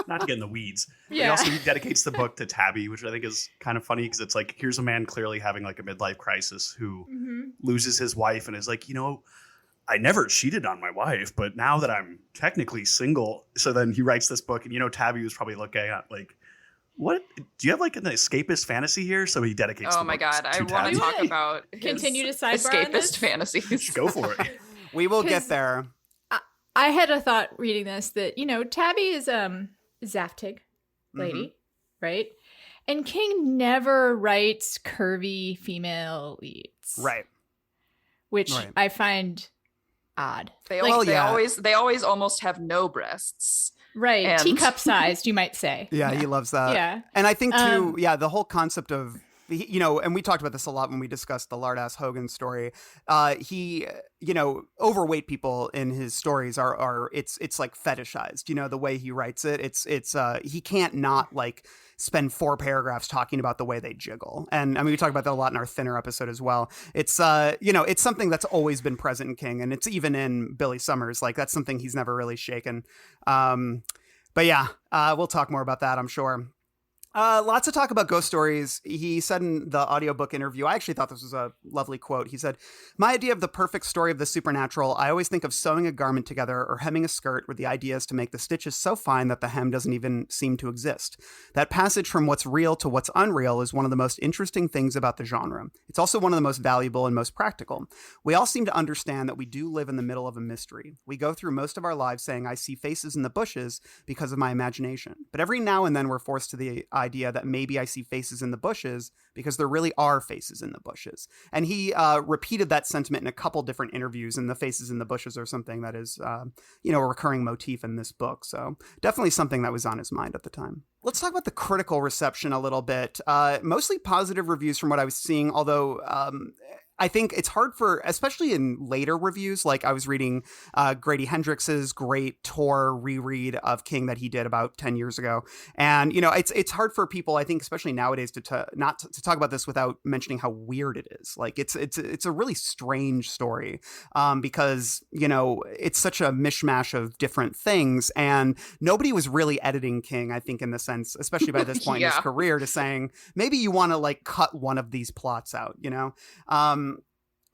Not to get in the weeds. Yeah. He dedicates the book to Tabby, which I think is kind of funny because it's like, here's a man clearly having like a midlife crisis who loses his wife and is like, I never cheated on my wife, but now that I'm technically single. So then he writes this book and Tabby was probably looking at like, what do you have like an escapist fantasy here? So he dedicates. Oh my god, I want to talk about continue to sidebar escapist fantasies. Go for it. We will get there. I had a thought reading this that Tabby is Zaftig lady, right? And King never writes curvy female leads, right? Which I find odd. They always almost have no breasts. Right. And... teacup sized, you might say. Yeah, he loves that. Yeah. And I think too, the whole concept of, and we talked about this a lot when we discussed the Lardass Hogan story. He, overweight people in his stories are it's like fetishized, the way he writes it. It's he can't not like spend 4 paragraphs talking about the way they jiggle. And I mean, we talk about that a lot in our Thinner episode as well. It's, it's something that's always been present in King, and it's even in Billy Summers. Like that's something he's never really shaken. But yeah, we'll talk more about that, I'm sure. Lots of talk about ghost stories. He said in the audiobook interview, I actually thought this was a lovely quote. He said, "My idea of the perfect story of the supernatural, I always think of sewing a garment together or hemming a skirt, where the idea is to make the stitches so fine that the hem doesn't even seem to exist. That passage from what's real to what's unreal is one of the most interesting things about the genre. It's also one of the most valuable and most practical. We all seem to understand that we do live in the middle of a mystery. We go through most of our lives saying, 'I see faces in the bushes' because of my imagination. But every now and then we're forced to the idea that maybe I see faces in the bushes because there really are faces in the bushes." And he repeated that sentiment in a couple different interviews, and the faces in the bushes are something that is, a recurring motif in this book. So definitely something that was on his mind at the time. Let's talk about the critical reception a little bit. Mostly positive reviews from what I was seeing, although I think it's hard for, especially in later reviews, like I was reading Grady Hendrix's great Tor reread of King that he did about 10 years ago. And, it's hard for people, I think, especially nowadays, to talk about this without mentioning how weird it is. Like it's a really strange story because, it's such a mishmash of different things. And nobody was really editing King, I think, in the sense, especially by this point in his career, to saying, maybe you want to like cut one of these plots out,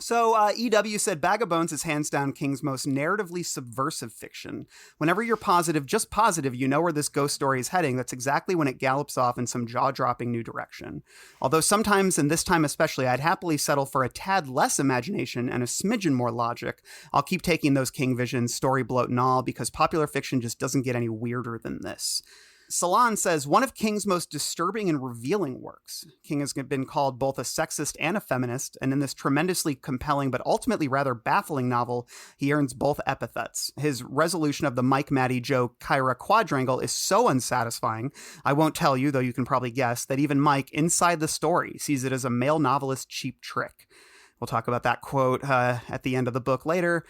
So EW said, "Bag of Bones is hands down King's most narratively subversive fiction. Whenever you're positive, just positive, you know where this ghost story is heading. That's exactly when it gallops off in some jaw-dropping new direction. Although sometimes, and this time especially, I'd happily settle for a tad less imagination and a smidgen more logic. I'll keep taking those King visions, story bloat and all, because popular fiction just doesn't get any weirder than this." Salon says, "One of King's most disturbing and revealing works. King has been called both a sexist and a feminist, and in this tremendously compelling but ultimately rather baffling novel, he earns both epithets. His resolution of the Mike, Maddie, Joe, Kyra quadrangle is so unsatisfying, I won't tell you, though you can probably guess, that even Mike, inside the story, sees it as a male novelist's cheap trick." We'll talk about that quote at the end of the book later.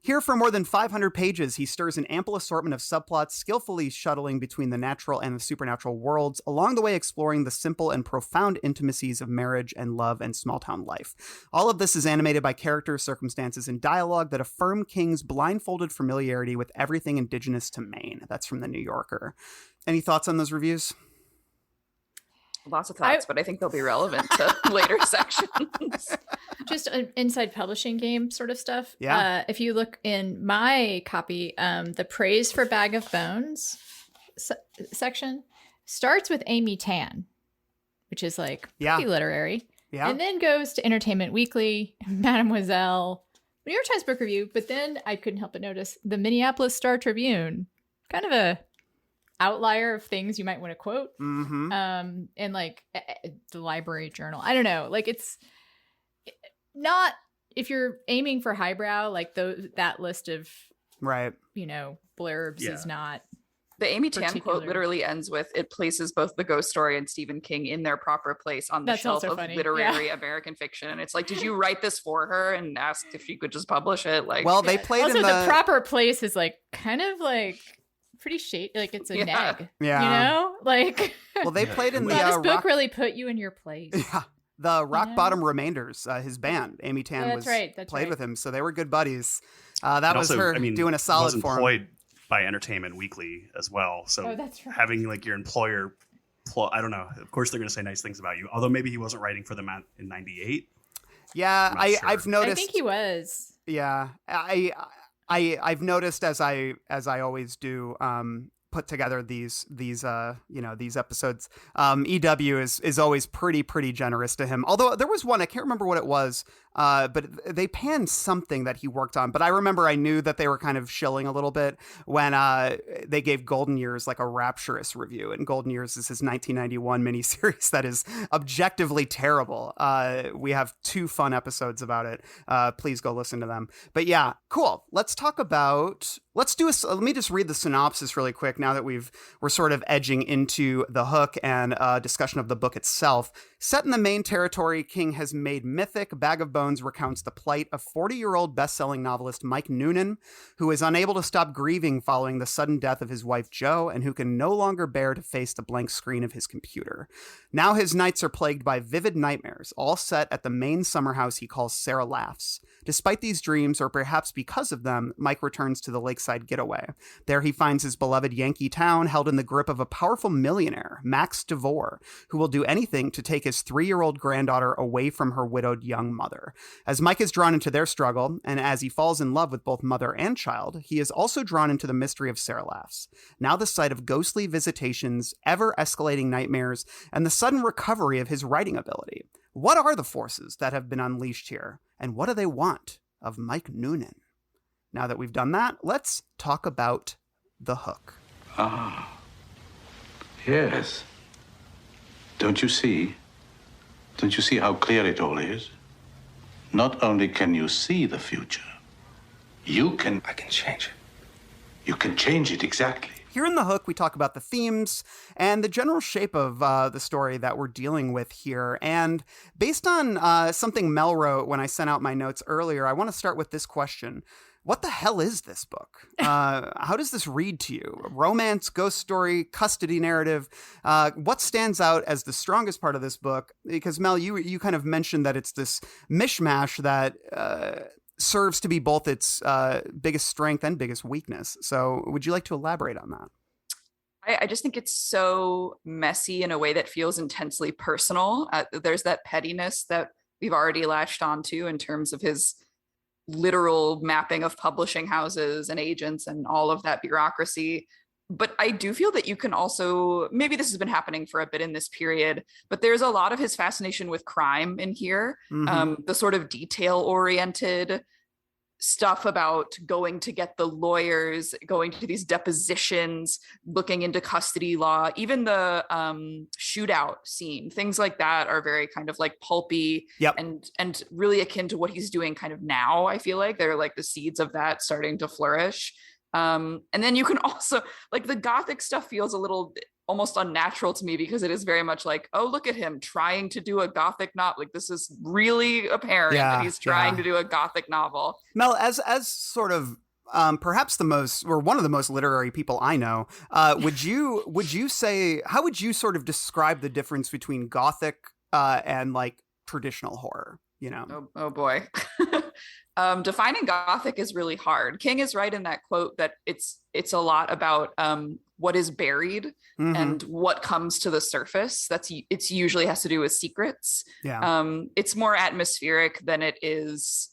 Here, for more than 500 pages, he stirs an ample assortment of subplots, skillfully shuttling between the natural and the supernatural worlds, along the way exploring the simple and profound intimacies of marriage and love and small-town life. All of this is animated by characters, circumstances, and dialogue that affirm King's blindfolded familiarity with everything indigenous to Maine. That's from the New Yorker. Any thoughts on those reviews? Lots of thoughts, but I think they'll be relevant to later sections. Just an inside publishing game sort of stuff. Yeah. If you look in my copy, the praise for Bag of Bones section starts with Amy Tan, which is like pretty literary. Yeah. And then goes to Entertainment Weekly, Mademoiselle, New York Times Book Review. But then I couldn't help but notice the Minneapolis Star Tribune, kind of a outlier of things you might want to quote. Mm-hmm. And like the Library Journal. I don't know. Like it's not, if you're aiming for highbrow, like that list of blurbs is not. The Amy Tan quote literally ends with, "It places both the ghost story and Stephen King in their proper place on the shelf of literary American fiction." And it's like, did you write this for her and asked if she could just publish it? Like, well, they played also in the proper place is like kind of like pretty shady, like it's a neg. Yeah. Like. Well, they played in this book really put you in your place. Yeah. The Rock Bottom Remainders, his band, Amy Tan played with him, so they were good buddies. That was her doing a solid for him. Employed by Entertainment Weekly as well, so having like your employer, I don't know. Of course, they're going to say nice things about you. Although maybe he wasn't writing for them in '98. Yeah, I've noticed. I think he was. Yeah, I've noticed as I always do. Put together these episodes. EW is always pretty generous to him. Although there was one, I can't remember what it was, but they panned something that he worked on. But I remember I knew that they were kind of shilling a little bit when they gave Golden Years like a rapturous review. And Golden Years is his 1991 miniseries that is objectively terrible. We have 2 fun episodes about it. Please go listen to them. But yeah, cool. Let's talk about. Let me just read the synopsis really quick now that we're sort of edging into the hook and discussion of the book itself. Set in the Maine territory, King has made mythic. Bag of Bones recounts the plight of 40-year-old best-selling novelist Mike Noonan, who is unable to stop grieving following the sudden death of his wife Jo, and who can no longer bear to face the blank screen of his computer. Now his nights are plagued by vivid nightmares, all set at the Maine summer house he calls Sara Laughs. Despite these dreams, or perhaps because of them, Mike returns to the lakeside lakeside getaway. There he finds his beloved Yankee town held in the grip of a powerful millionaire, Max DeVore, who will do anything to take his 3-year-old granddaughter away from her widowed young mother. As Mike is drawn into their struggle, and as he falls in love with both mother and child, he is also drawn into the mystery of Sara Laughs, now the site of ghostly visitations, ever-escalating nightmares, and the sudden recovery of his writing ability. What are the forces that have been unleashed here, and what do they want of Mike Noonan? Now that we've done that, let's talk about the hook. Ah, yes. Don't you see? Don't you see how clear it all is? Not only can you see the future, I can change it. You can change it, exactly. Here in the hook, we talk about the themes and the general shape of the story that we're dealing with here. And based on something Mel wrote when I sent out my notes earlier, I want to start with this question. What the hell is this book? How does this read to you? Romance, ghost story, custody narrative? What stands out as the strongest part of this book? Because Mel, you kind of mentioned that it's this mishmash that serves to be both its biggest strength and biggest weakness. So would you like to elaborate on that? I just think it's so messy in a way that feels intensely personal. There's that pettiness that we've already latched onto in terms of his literal mapping of publishing houses and agents and all of that bureaucracy. But I do feel that you can also, maybe this has been happening for a bit in this period, but there's a lot of his fascination with crime in here. The sort of detail-oriented stuff about going to get the lawyers, going to these depositions, looking into custody law, even the shootout scene, things like that are very kind of like pulpy and really akin to what he's doing kind of now. I feel like they're like the seeds of that starting to flourish. And then you can also, like, the Gothic stuff feels a little almost unnatural to me because it is very much like, oh, look at him trying to do a Gothic novel. Like, this is really apparent that he's trying to do a Gothic novel. Mel, as sort of perhaps the most, or one of the most literary people I know, would you say, how would you sort of describe the difference between Gothic and like traditional horror? You know? Oh boy. Defining Gothic is really hard. King is right in that quote that it's a lot about what is buried and what comes to the surface. It's usually has to do with secrets. Yeah. It's more atmospheric than it is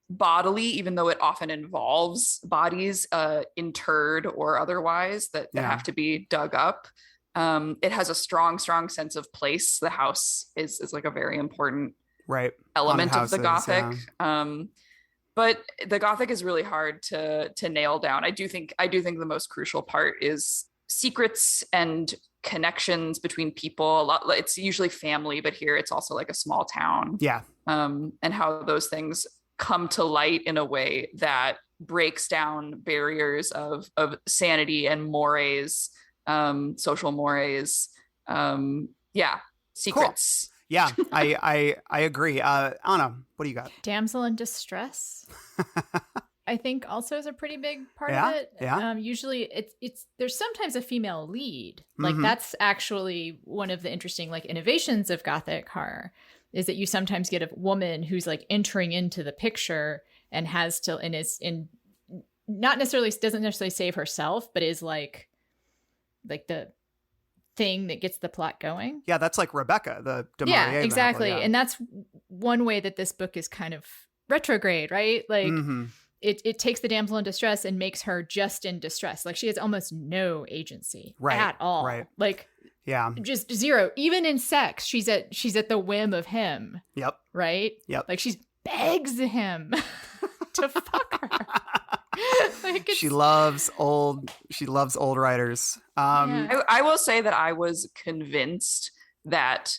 bodily, even though it often involves bodies interred or otherwise that have to be dug up. It has a strong sense of place. The house is like a very important element of the Gothic. But the Gothic is really hard to nail down. I do think the most crucial part is secrets and connections between people. It's usually family, but here it's also like a small town. Yeah. And how those things come to light in a way that breaks down barriers of sanity and mores, social mores. Secrets. Cool. Yeah, I agree. Anna, what do you got? Damsel in distress. I think also is a pretty big part of it. Yeah. Usually it's there's sometimes a female lead. Like that's actually one of the interesting like innovations of Gothic horror is that you sometimes get a woman who's like entering into the picture and has to, and is in not necessarily, doesn't necessarily save herself, but is like the thing that gets the plot going. Yeah, that's like Rebecca, the de Maurier Yeah, exactly. novel, yeah. And that's one way that this book is kind of retrograde, right? Like it takes the damsel in distress and makes her just in distress. Like she has almost no agency at all. Right. Like just zero. Even in sex, she's at the whim of him. Yep. Right? Yep. Like she begs him to fuck her. Like she loves old writers. I will say that I was convinced that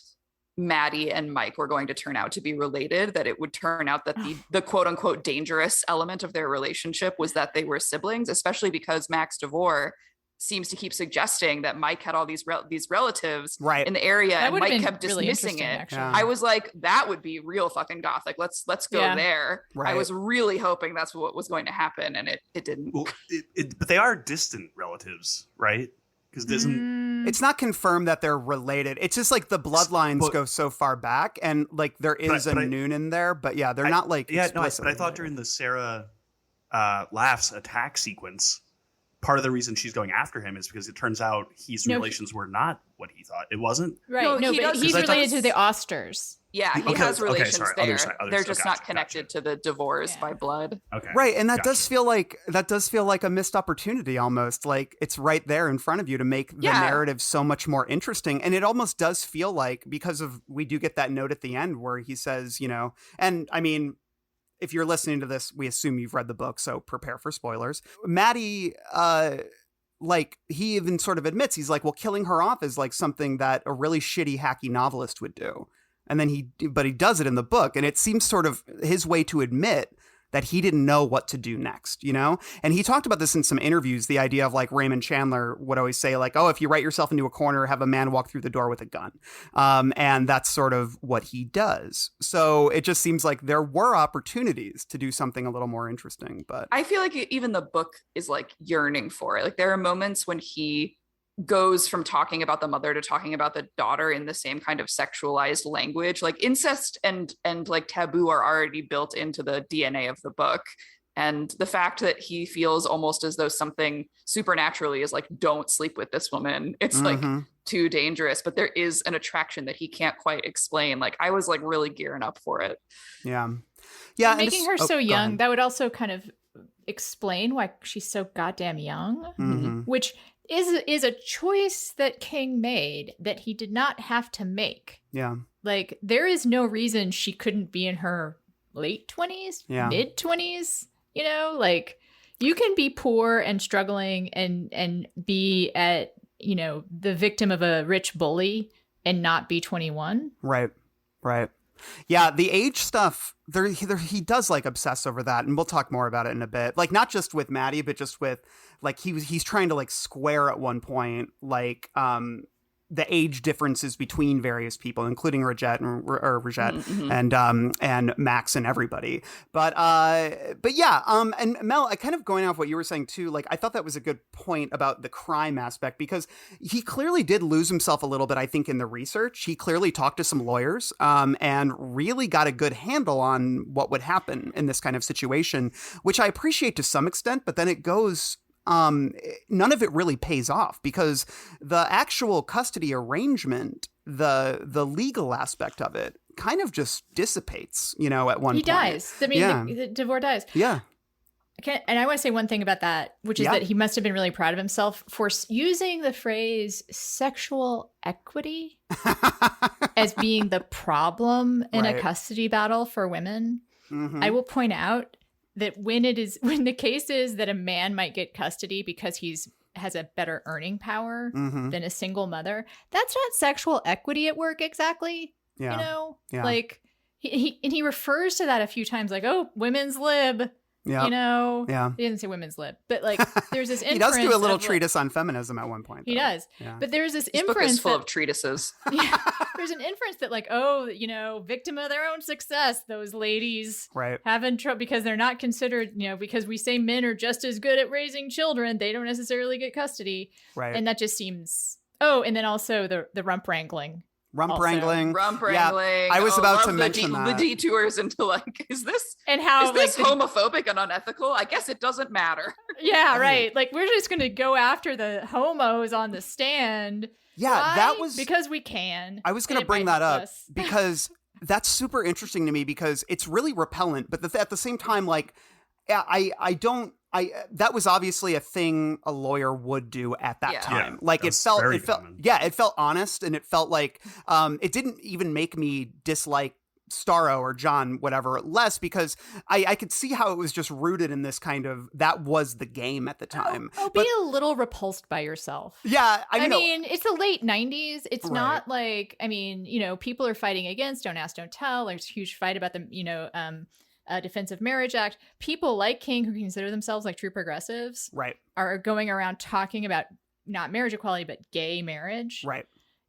Maddie and Mike were going to turn out to be related, that it would turn out that the quote unquote dangerous element of their relationship was that they were siblings, especially because Max DeVore seems to keep suggesting that Mike had all these relatives in the area, and Mike kept dismissing it. Yeah. I was like, that would be real fucking Gothic. Let's go there. Right. I was really hoping that's what was going to happen, and it didn't. Well, but they are distant relatives, right? Because it's not confirmed that they're related. It's just like the bloodlines go so far back, and like there is a Noonan there, but yeah, they're not like but I thought during the Sara Laughs attack sequence, part of the reason she's going after him is because it turns out his relations were not what he thought. It wasn't? Right. No, But he's related to the Osters. Yeah, he Okay, has okay, relations sorry, there. other side, They're just not gotcha. connected to the divorce by blood. Okay. Right, and that Gotcha. does feel like a missed opportunity almost. Like it's right there in front of you to make the narrative so much more interesting. And it almost does feel like, because of, we do get that note at the end where he says, you know, and I mean, if you're listening to this, we assume you've read the book, so prepare for spoilers. Maddie, like he even sort of admits, he's like, well, killing her off is like something that a really shitty, hacky novelist would do. And then he does it in the book. And it seems sort of his way to admit that he didn't know what to do next, you know? And he talked about this in some interviews, the idea of like Raymond Chandler would always say like, oh, if you write yourself into a corner, have a man walk through the door with a gun. And that's sort of what he does. So it just seems like there were opportunities to do something a little more interesting, but I feel like even the book is like yearning for it. Like there are moments when he goes from talking about the mother to talking about the daughter in the same kind of sexualized language. Like incest and like taboo are already built into the DNA of the book. And the fact that he feels almost as though something supernaturally is like, don't sleep with this woman. It's like too dangerous, but there is an attraction that he can't quite explain. Like I was like really gearing up for it. Yeah. Yeah. And making her so young, that would also kind of explain why she's so goddamn young, which is a choice that King made that he did not have to make. Yeah. Like there is no reason she couldn't be in her late 20s, mid 20s, you know, like you can be poor and struggling and be at, you know, the victim of a rich bully and not be 21. Right. Right. Yeah, the age stuff, he does like obsess over that, and we'll talk more about it in a bit. Like not just with Maddie, but just with like he's trying to like square at one point like the age differences between various people, including Rajette and Max and everybody. But yeah, and Mel, I kind of going off what you were saying too, like I thought that was a good point about the crime aspect, because he clearly did lose himself a little bit, I think, in the research. He clearly talked to some lawyers and really got a good handle on what would happen in this kind of situation, which I appreciate to some extent, but then it goes none of it really pays off, because the actual custody arrangement, the legal aspect of it kind of just dissipates, you know, at one point. He dies. I mean, the Devore dies. Yeah. And I want to say one thing about that, which is that he must have been really proud of himself for using the phrase sexual equity as being the problem in a custody battle for women. I will point out that when the case is that a man might get custody because has a better earning power than a single mother, that's not sexual equity at work exactly. You know, like he refers to that a few times, like, oh, women's lib. You know, he didn't say women's lib, but like there's this inference. He does do a little treatise on feminism at one point. He does, but there's this inference. Book is full of treatises. There's an inference that like, oh, you know, victim of their own success, those ladies having trouble because they're not considered, you know, because we say men are just as good at raising children, they don't necessarily get custody, and that just seems. Oh, and then also the rump wrangling. Rump wrangling. Yeah, I was about to mention that. The detours into like, is this like homophobic and unethical? I guess it doesn't matter. Yeah, right. Like we're just gonna go after the homos on the stand. Yeah, Why? that was because we can. I was gonna bring that up because that's super interesting to me, because it's really repellent, but at the same time, like, that was obviously a thing a lawyer would do at that time. Like it felt honest, and it felt like it didn't even make me dislike Starro or John, whatever, less, because I could see how it was just rooted in this kind of, that was the game at the time. Be a little repulsed by yourself. Yeah. I mean, it's the late 90s. It's not like, I mean, you know, people are fighting against Don't Ask, Don't Tell. There's a huge fight about the, you know, Defense of Marriage Act. People like King, who consider themselves like true progressives, are going around talking about not marriage equality, but gay marriage.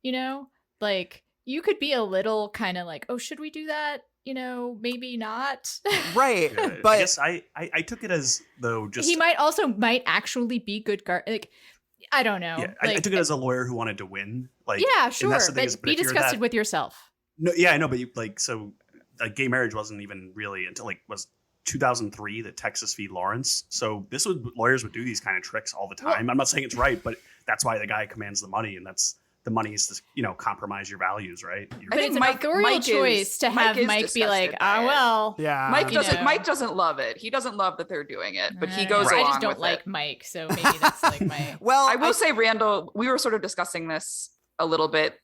You know, like you could be a little kind of like, oh, should we do that? You know, maybe not. But I guess I took it as though just he might actually be good like I don't know. Yeah, like, I took it as a lawyer who wanted to win. Like, yeah, sure, but be if you're disgusted with yourself. No, yeah, I know, but you like so. Gay marriage wasn't even really until like was 2003, the Texas v. Lawrence. So lawyers would do these kind of tricks all the time. I'm not saying it's right, but that's why the guy commands the money, and the money is to compromise your values, right? But it's an authorial choice to have Mike be like, well. Yeah. Mike doesn't love it. He doesn't love that they're doing it, but he goes along with it. I just don't like Mike, so maybe that's like my. Well, I will say, Randall, we were sort of discussing this a little bit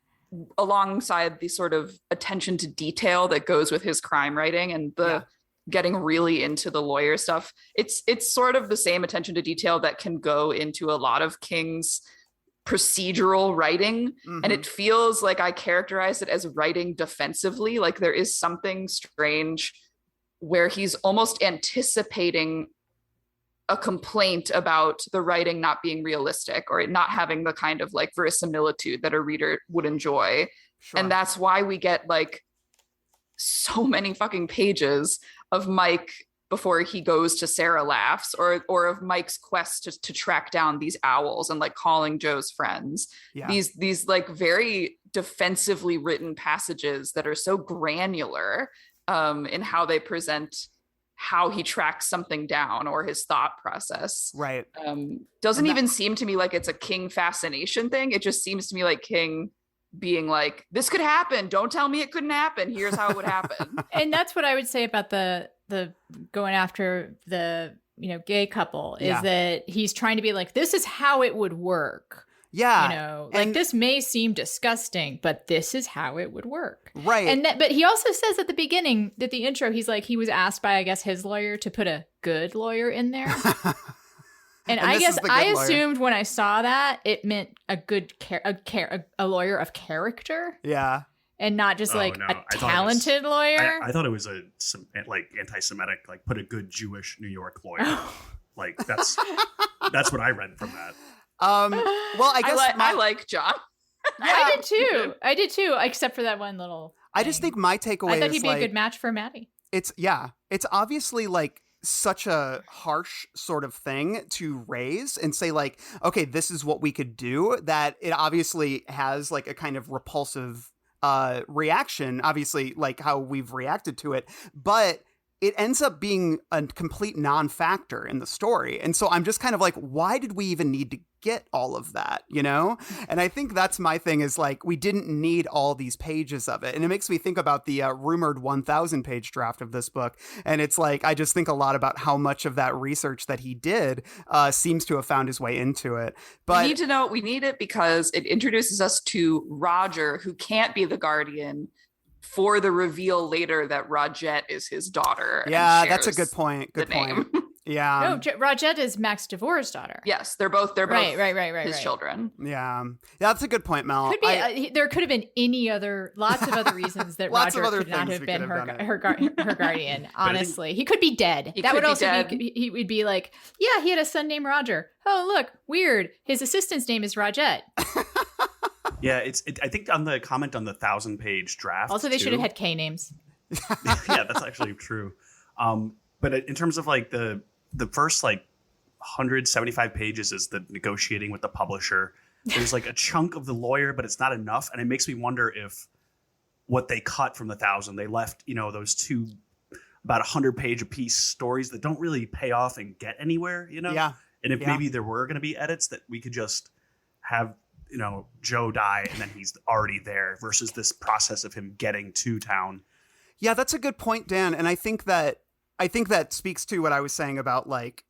alongside the sort of attention to detail that goes with his crime writing and the getting really into the lawyer stuff. It's sort of the same attention to detail that can go into a lot of King's procedural writing, and it feels like I characterize it as writing defensively. Like there is something strange where he's almost anticipating a complaint about the writing not being realistic or it not having the kind of like verisimilitude that a reader would enjoy. Sure. And that's why we get like so many fucking pages of Mike before he goes to Sara Laughs, or of Mike's quest to track down these owls and like calling Joe's friends. Yeah. These like very defensively written passages that are so granular in how they present how he tracks something down or his thought process. Right. Doesn't even seem to me like it's a King fascination thing. It just seems to me like King being like, this could happen. Don't tell me it couldn't happen. Here's how it would happen. And that's what I would say about the going after the gay couple is that he's trying to be like, this is how it would work. Yeah. Like this may seem disgusting, but this is how it would work. Right. But he also says at the beginning, at the intro, he's like, he was asked by, I guess, his lawyer to put a good lawyer in there. And I guess I assumed when I saw that it meant a good a lawyer of character. Yeah. And not just a talented lawyer. I thought it was some anti-Semitic, like put a good Jewish New York lawyer. Like that's what I read from that. Well, I guess I like John. I did too, except for that one little thing. I just think my takeaway is I thought he'd be a good match for Maddie. It's obviously like such a harsh sort of thing to raise and say like, okay, this is what we could do, that it obviously has like a kind of repulsive reaction, obviously, like how we've reacted to it, but it ends up being a complete non-factor in the story. And so I'm just kind of like, why did we even need to get all of that, And I think that's my thing, is like, we didn't need all these pages of it. And it makes me think about the rumored 1,000 page draft of this book. And it's like, I just think a lot about how much of that research that he did seems to have found his way into it. But we need it because it introduces us to Roger, who can't be the Guardian, for the reveal later that Rajette is his daughter. Yeah, that's a good point. Good point. Yeah. No, Rajette is Max DeVore's daughter. Yes, they're both right, his children. Yeah, that's a good point, Mel. Could be, there could have been lots of other reasons that Roger could not have been her guardian. Honestly, he could be dead. That would also be. He would be like, yeah, he had a son named Roger. Oh, look, weird. His assistant's name is Rajette. Yeah, I think on the comment on the 1,000-page draft. Also, they should have had K names. Yeah, that's actually true. But in terms of like the first like 175 pages is the negotiating with the publisher. There's like a chunk of the lawyer, but it's not enough, and it makes me wonder if what they cut from the 1,000, they left those two about 100-page a piece stories that don't really pay off and get anywhere. Yeah. And if maybe there were going to be edits that we could just have. Joe die and then he's already there versus this process of him getting to town. Yeah, that's a good point, Dan. And I think that speaks to what I was saying about like,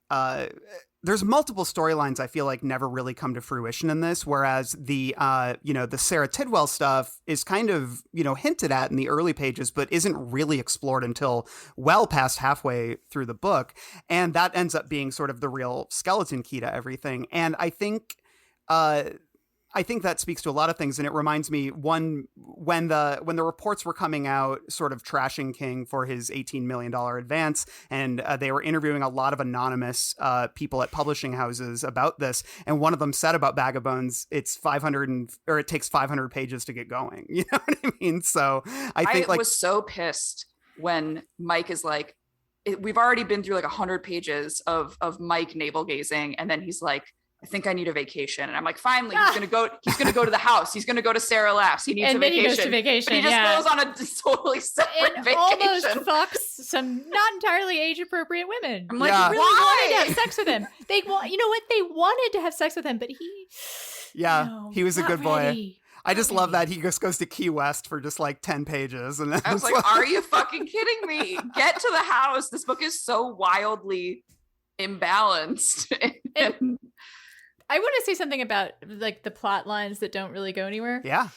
there's multiple storylines I feel like never really come to fruition in this, whereas the the Sarah Tidwell stuff is kind of, hinted at in the early pages, but isn't really explored until well past halfway through the book. And that ends up being sort of the real skeleton key to everything. And I think that speaks to a lot of things, and it reminds me when the reports were coming out, sort of trashing King for his $18 million advance, and they were interviewing a lot of anonymous people at publishing houses about this, and one of them said about Bag of Bones, it takes 500 pages to get going. You know what I mean? So I was so pissed when Mike is like, we've already been through like 100 pages of Mike navel gazing, and then he's like, I think I need a vacation. And I'm like, finally, he's going to go to the house. He's going to go to Sara Laughs. He needs a vacation. He goes to vacation. But he just goes on a totally separate and vacation. almost fucks some not entirely age appropriate women. I'm like, really wanted to have sex with him. You know what? They wanted to have sex with him, but he. Yeah, no, he was a good boy. ready. I just love that he just goes to Key West for just like 10 pages. And then I was like, are you fucking kidding me? Get to the house. This book is so wildly imbalanced. And I want to say something about like the plot lines that don't really go anywhere. Yeah.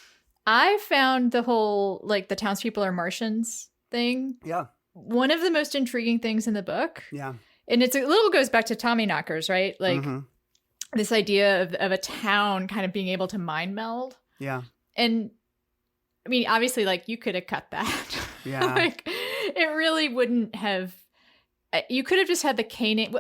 I found the whole like the townspeople are Martians thing. Yeah. One of the most intriguing things in the book. Yeah. And it's a little goes back to Tommy Knockers, right? Like this idea of a town kind of being able to mind meld. Yeah. And I mean, obviously, like you could have cut that. Yeah. Like it really wouldn't have. You could have just had the K name.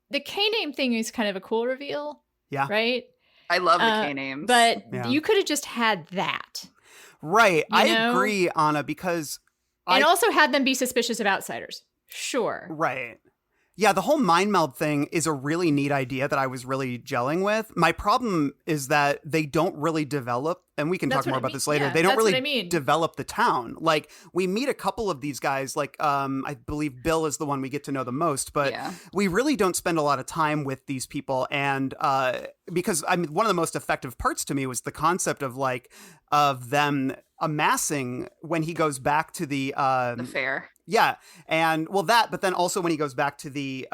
The K name thing is kind of a cool reveal. Yeah. Right. I love the K names. But you could have just had that. Right. I know? agree, Anna, because. And also had them be suspicious of outsiders. Sure. Right. Yeah, the whole mind meld thing is a really neat idea that I was really gelling with. My problem is that they don't really develop, and we can talk more about this later. Yeah, they don't really develop the town. Like, we meet a couple of these guys, like, I believe Bill is the one we get to know the most, but we really don't spend a lot of time with these people. And because, I mean, one of the most effective parts to me was the concept of, like, of them amassing when he goes back to the fair. Yeah. And well, but then also when he goes back to the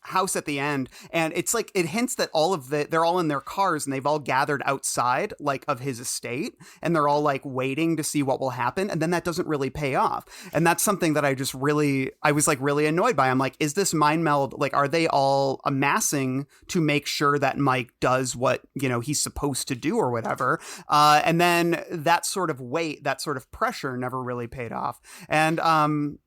house at the end, and it's like, it hints that they're all in their cars and they've all gathered outside like of his estate and they're all like waiting to see what will happen. And then that doesn't really pay off. And that's something that I was like really annoyed by. I'm like, is this mind meld? Like, are they all amassing to make sure that Mike does what, you know, he's supposed to do or whatever? And then that sort of weight, that sort of pressure never really paid off. And,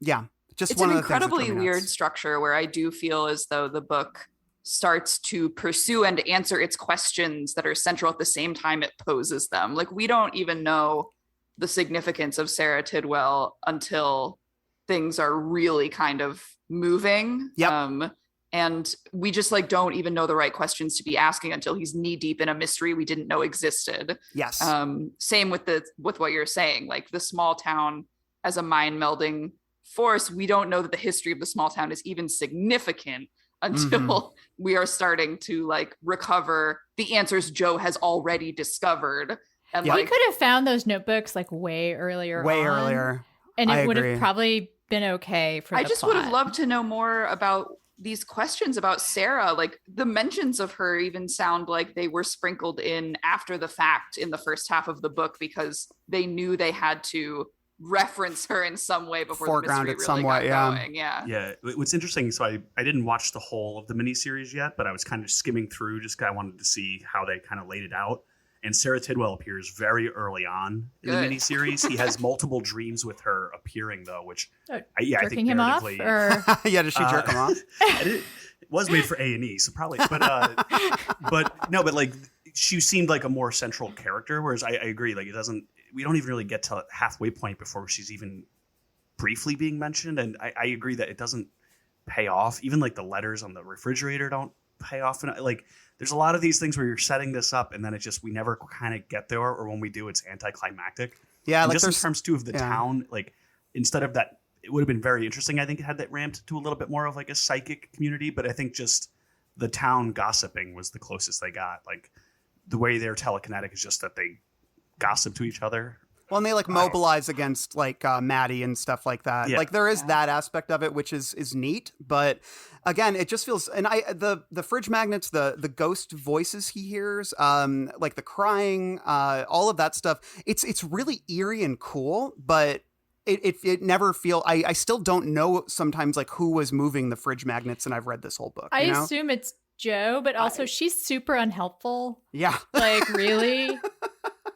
yeah, just it's one an of the things incredibly weird structure where I do feel as though the book starts to pursue and answer its questions that are central at the same time it poses them. Like, we don't even know the significance of Sarah Tidwell until things are really kind of moving. Yep. And we just like don't even know the right questions to be asking until he's knee deep in a mystery we didn't know existed. Yes. Same with what you're saying, like the small town as a mind melding force. We don't know that the history of the small town is even significant until we are starting to like recover the answers Joe has already discovered. And we could have found those notebooks like way earlier. And it would have probably been okay for the plot. Would have loved to know more about these questions about Sarah. Like the mentions of her even sound like they were sprinkled in after the fact in the first half of the book because they knew they had to reference her in some way before foreground the mystery it really somewhat, got going. Yeah. What's interesting, so I didn't watch the whole of the miniseries yet, but I was kind of skimming through, just kind of wanted to see how they kind of laid it out. And Sarah Tidwell appears very early on in the miniseries. He has multiple dreams with her appeaing, though, which I think him off, narratively, or yeah, does she jerk him off? It was made for A&E, so probably, but like she seemed like a more central character. Whereas I agree, like we don't even really get to halfway point before she's even briefly being mentioned. And I agree that it doesn't pay off. Even like the letters on the refrigerator don't pay off. And like, there's a lot of these things where you're setting this up and then we never kind of get there. Or when we do, it's anticlimactic. Yeah. And like just in terms too of the town, like instead of that, it would have been very interesting. I think it had that ramped to a little bit more of like a psychic community, but I think just the town gossiping was the closest they got. Like the way they're telekinetic is just that they gossip to each other. Well, and they like mobilize against like Maddie and stuff like that. Yeah. Like there is that aspect of it, which is neat. But again, it just feels, and the fridge magnets, the ghost voices he hears, like the crying, all of that stuff. It's really eerie and cool, but it never feel. I still don't know sometimes like who was moving the fridge magnets, and I've read this whole book. I assume it's Joe, but also she's super unhelpful. Yeah, like really.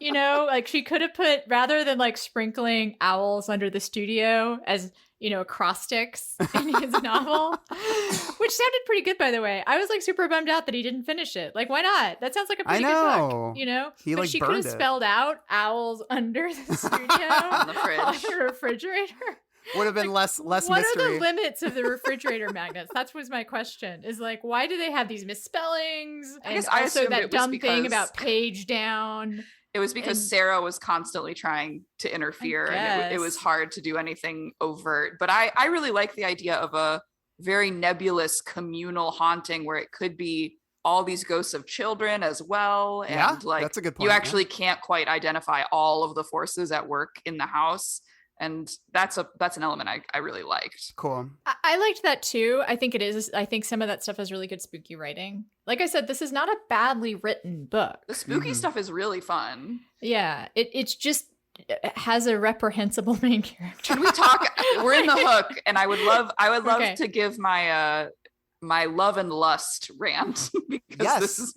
You know, like she could have put, rather than like sprinkling owls under the studio as, you know, acrostics in his novel, which sounded pretty good, by the way. I was like super bummed out that he didn't finish it. Like, why not? That sounds like a pretty good book, you know? But she could have spelled out owls under the studio on the fridge. on the refrigerator. would have been less What mystery. are the limits of the refrigerator magnets? That was my question. Is like, why do they have these misspellings? I guess And I also assumed that it was dumb thing because- about page down. It was because And- Sarah was constantly trying to interfere, and it was guess. hard to do anything overt. But I really like the idea of a very nebulous communal haunting where it could be all these ghosts of children as well. And Yeah, like that's a good point, you yeah. actually can't quite identify all of the forces at work in the house. And that's an element I really liked. Cool. I liked that too. I think it is. I think some of that stuff is really good spooky writing. Like I said, this is not a badly written book. The spooky Mhm. stuff is really fun. Yeah, it's just it has a reprehensible main character. Can we talk? We're in the hook, and I would love Okay. to give my my love and lust rant because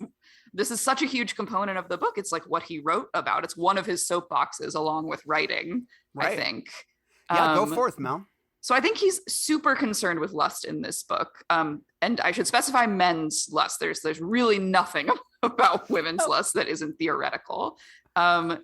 this is such a huge component of the book. It's like what he wrote about. It's one of his soapboxes along with writing, I Right. think. Yeah, go forth, Mel. So I think he's super concerned with lust in this book. And I should specify men's lust. There's really nothing about women's lust that isn't theoretical.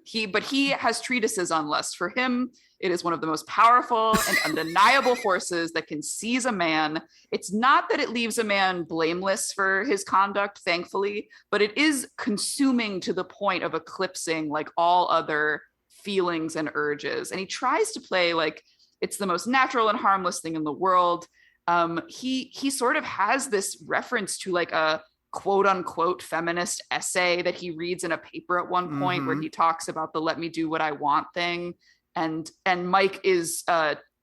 He has treatises on lust. For him, it is one of the most powerful and undeniable forces that can seize a man. It's not that it leaves a man blameless for his conduct, thankfully, but it is consuming to the point of eclipsing like all other feelings and urges. And he tries to play like it's the most natural and harmless thing in the world. He sort of has this reference to like a quote unquote feminist essay that he reads in a paper at one point where he talks about the let me do what I want thing. And Mike is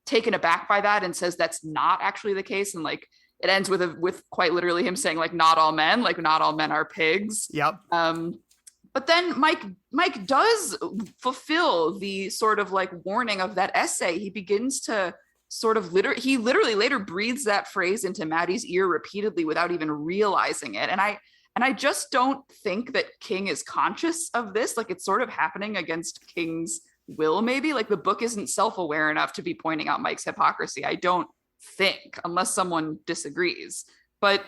taken aback by that and says that's not actually the case. And like it ends with quite literally him saying like not all men are pigs. Yep. But then Mike does fulfill the sort of like warning of that essay. He begins to sort of he literally later breathes that phrase into Maddie's ear repeatedly without even realizing it. And I just don't think that King is conscious of this. Like it's sort of happening against King's will, maybe. Like the book isn't self-aware enough to be pointing out Mike's hypocrisy. I don't think, unless someone disagrees. But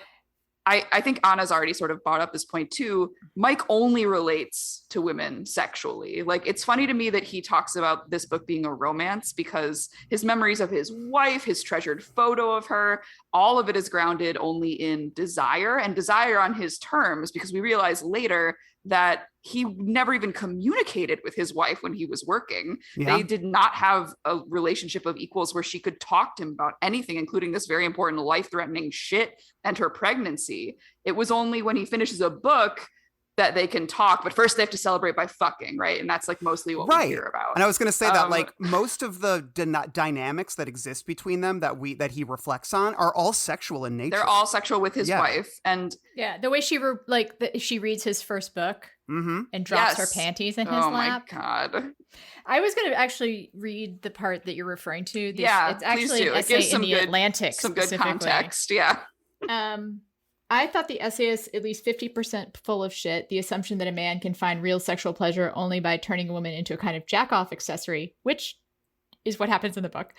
I think Anna's already sort of brought up this point too. Mike only relates to women sexually. Like it's funny to me that he talks about this book being a romance because his memories of his wife, his treasured photo of her, all of it is grounded only in desire and desire on his terms, because we realize later that he never even communicated with his wife when he was working. Yeah. They did not have a relationship of equals where she could talk to him about anything, including this very important life-threatening shit and her pregnancy. It was only when he finishes a book that they can talk, but first they have to celebrate by fucking, right? And that's like mostly what we hear about. And I was going to say that like most of the dynamics that exist between them that he reflects on are all sexual in nature. They're all sexual with his wife. And yeah, the way she she reads his first book and drops her panties in his lap. Oh my God. I was going to actually read the part that you're referring to. It's please actually do. an It gives essay in the Atlantic. some good specifically. context. Yeah. I thought the essay is at least 50% full of shit. The assumption that a man can find real sexual pleasure only by turning a woman into a kind of jack-off accessory, which is what happens in the book,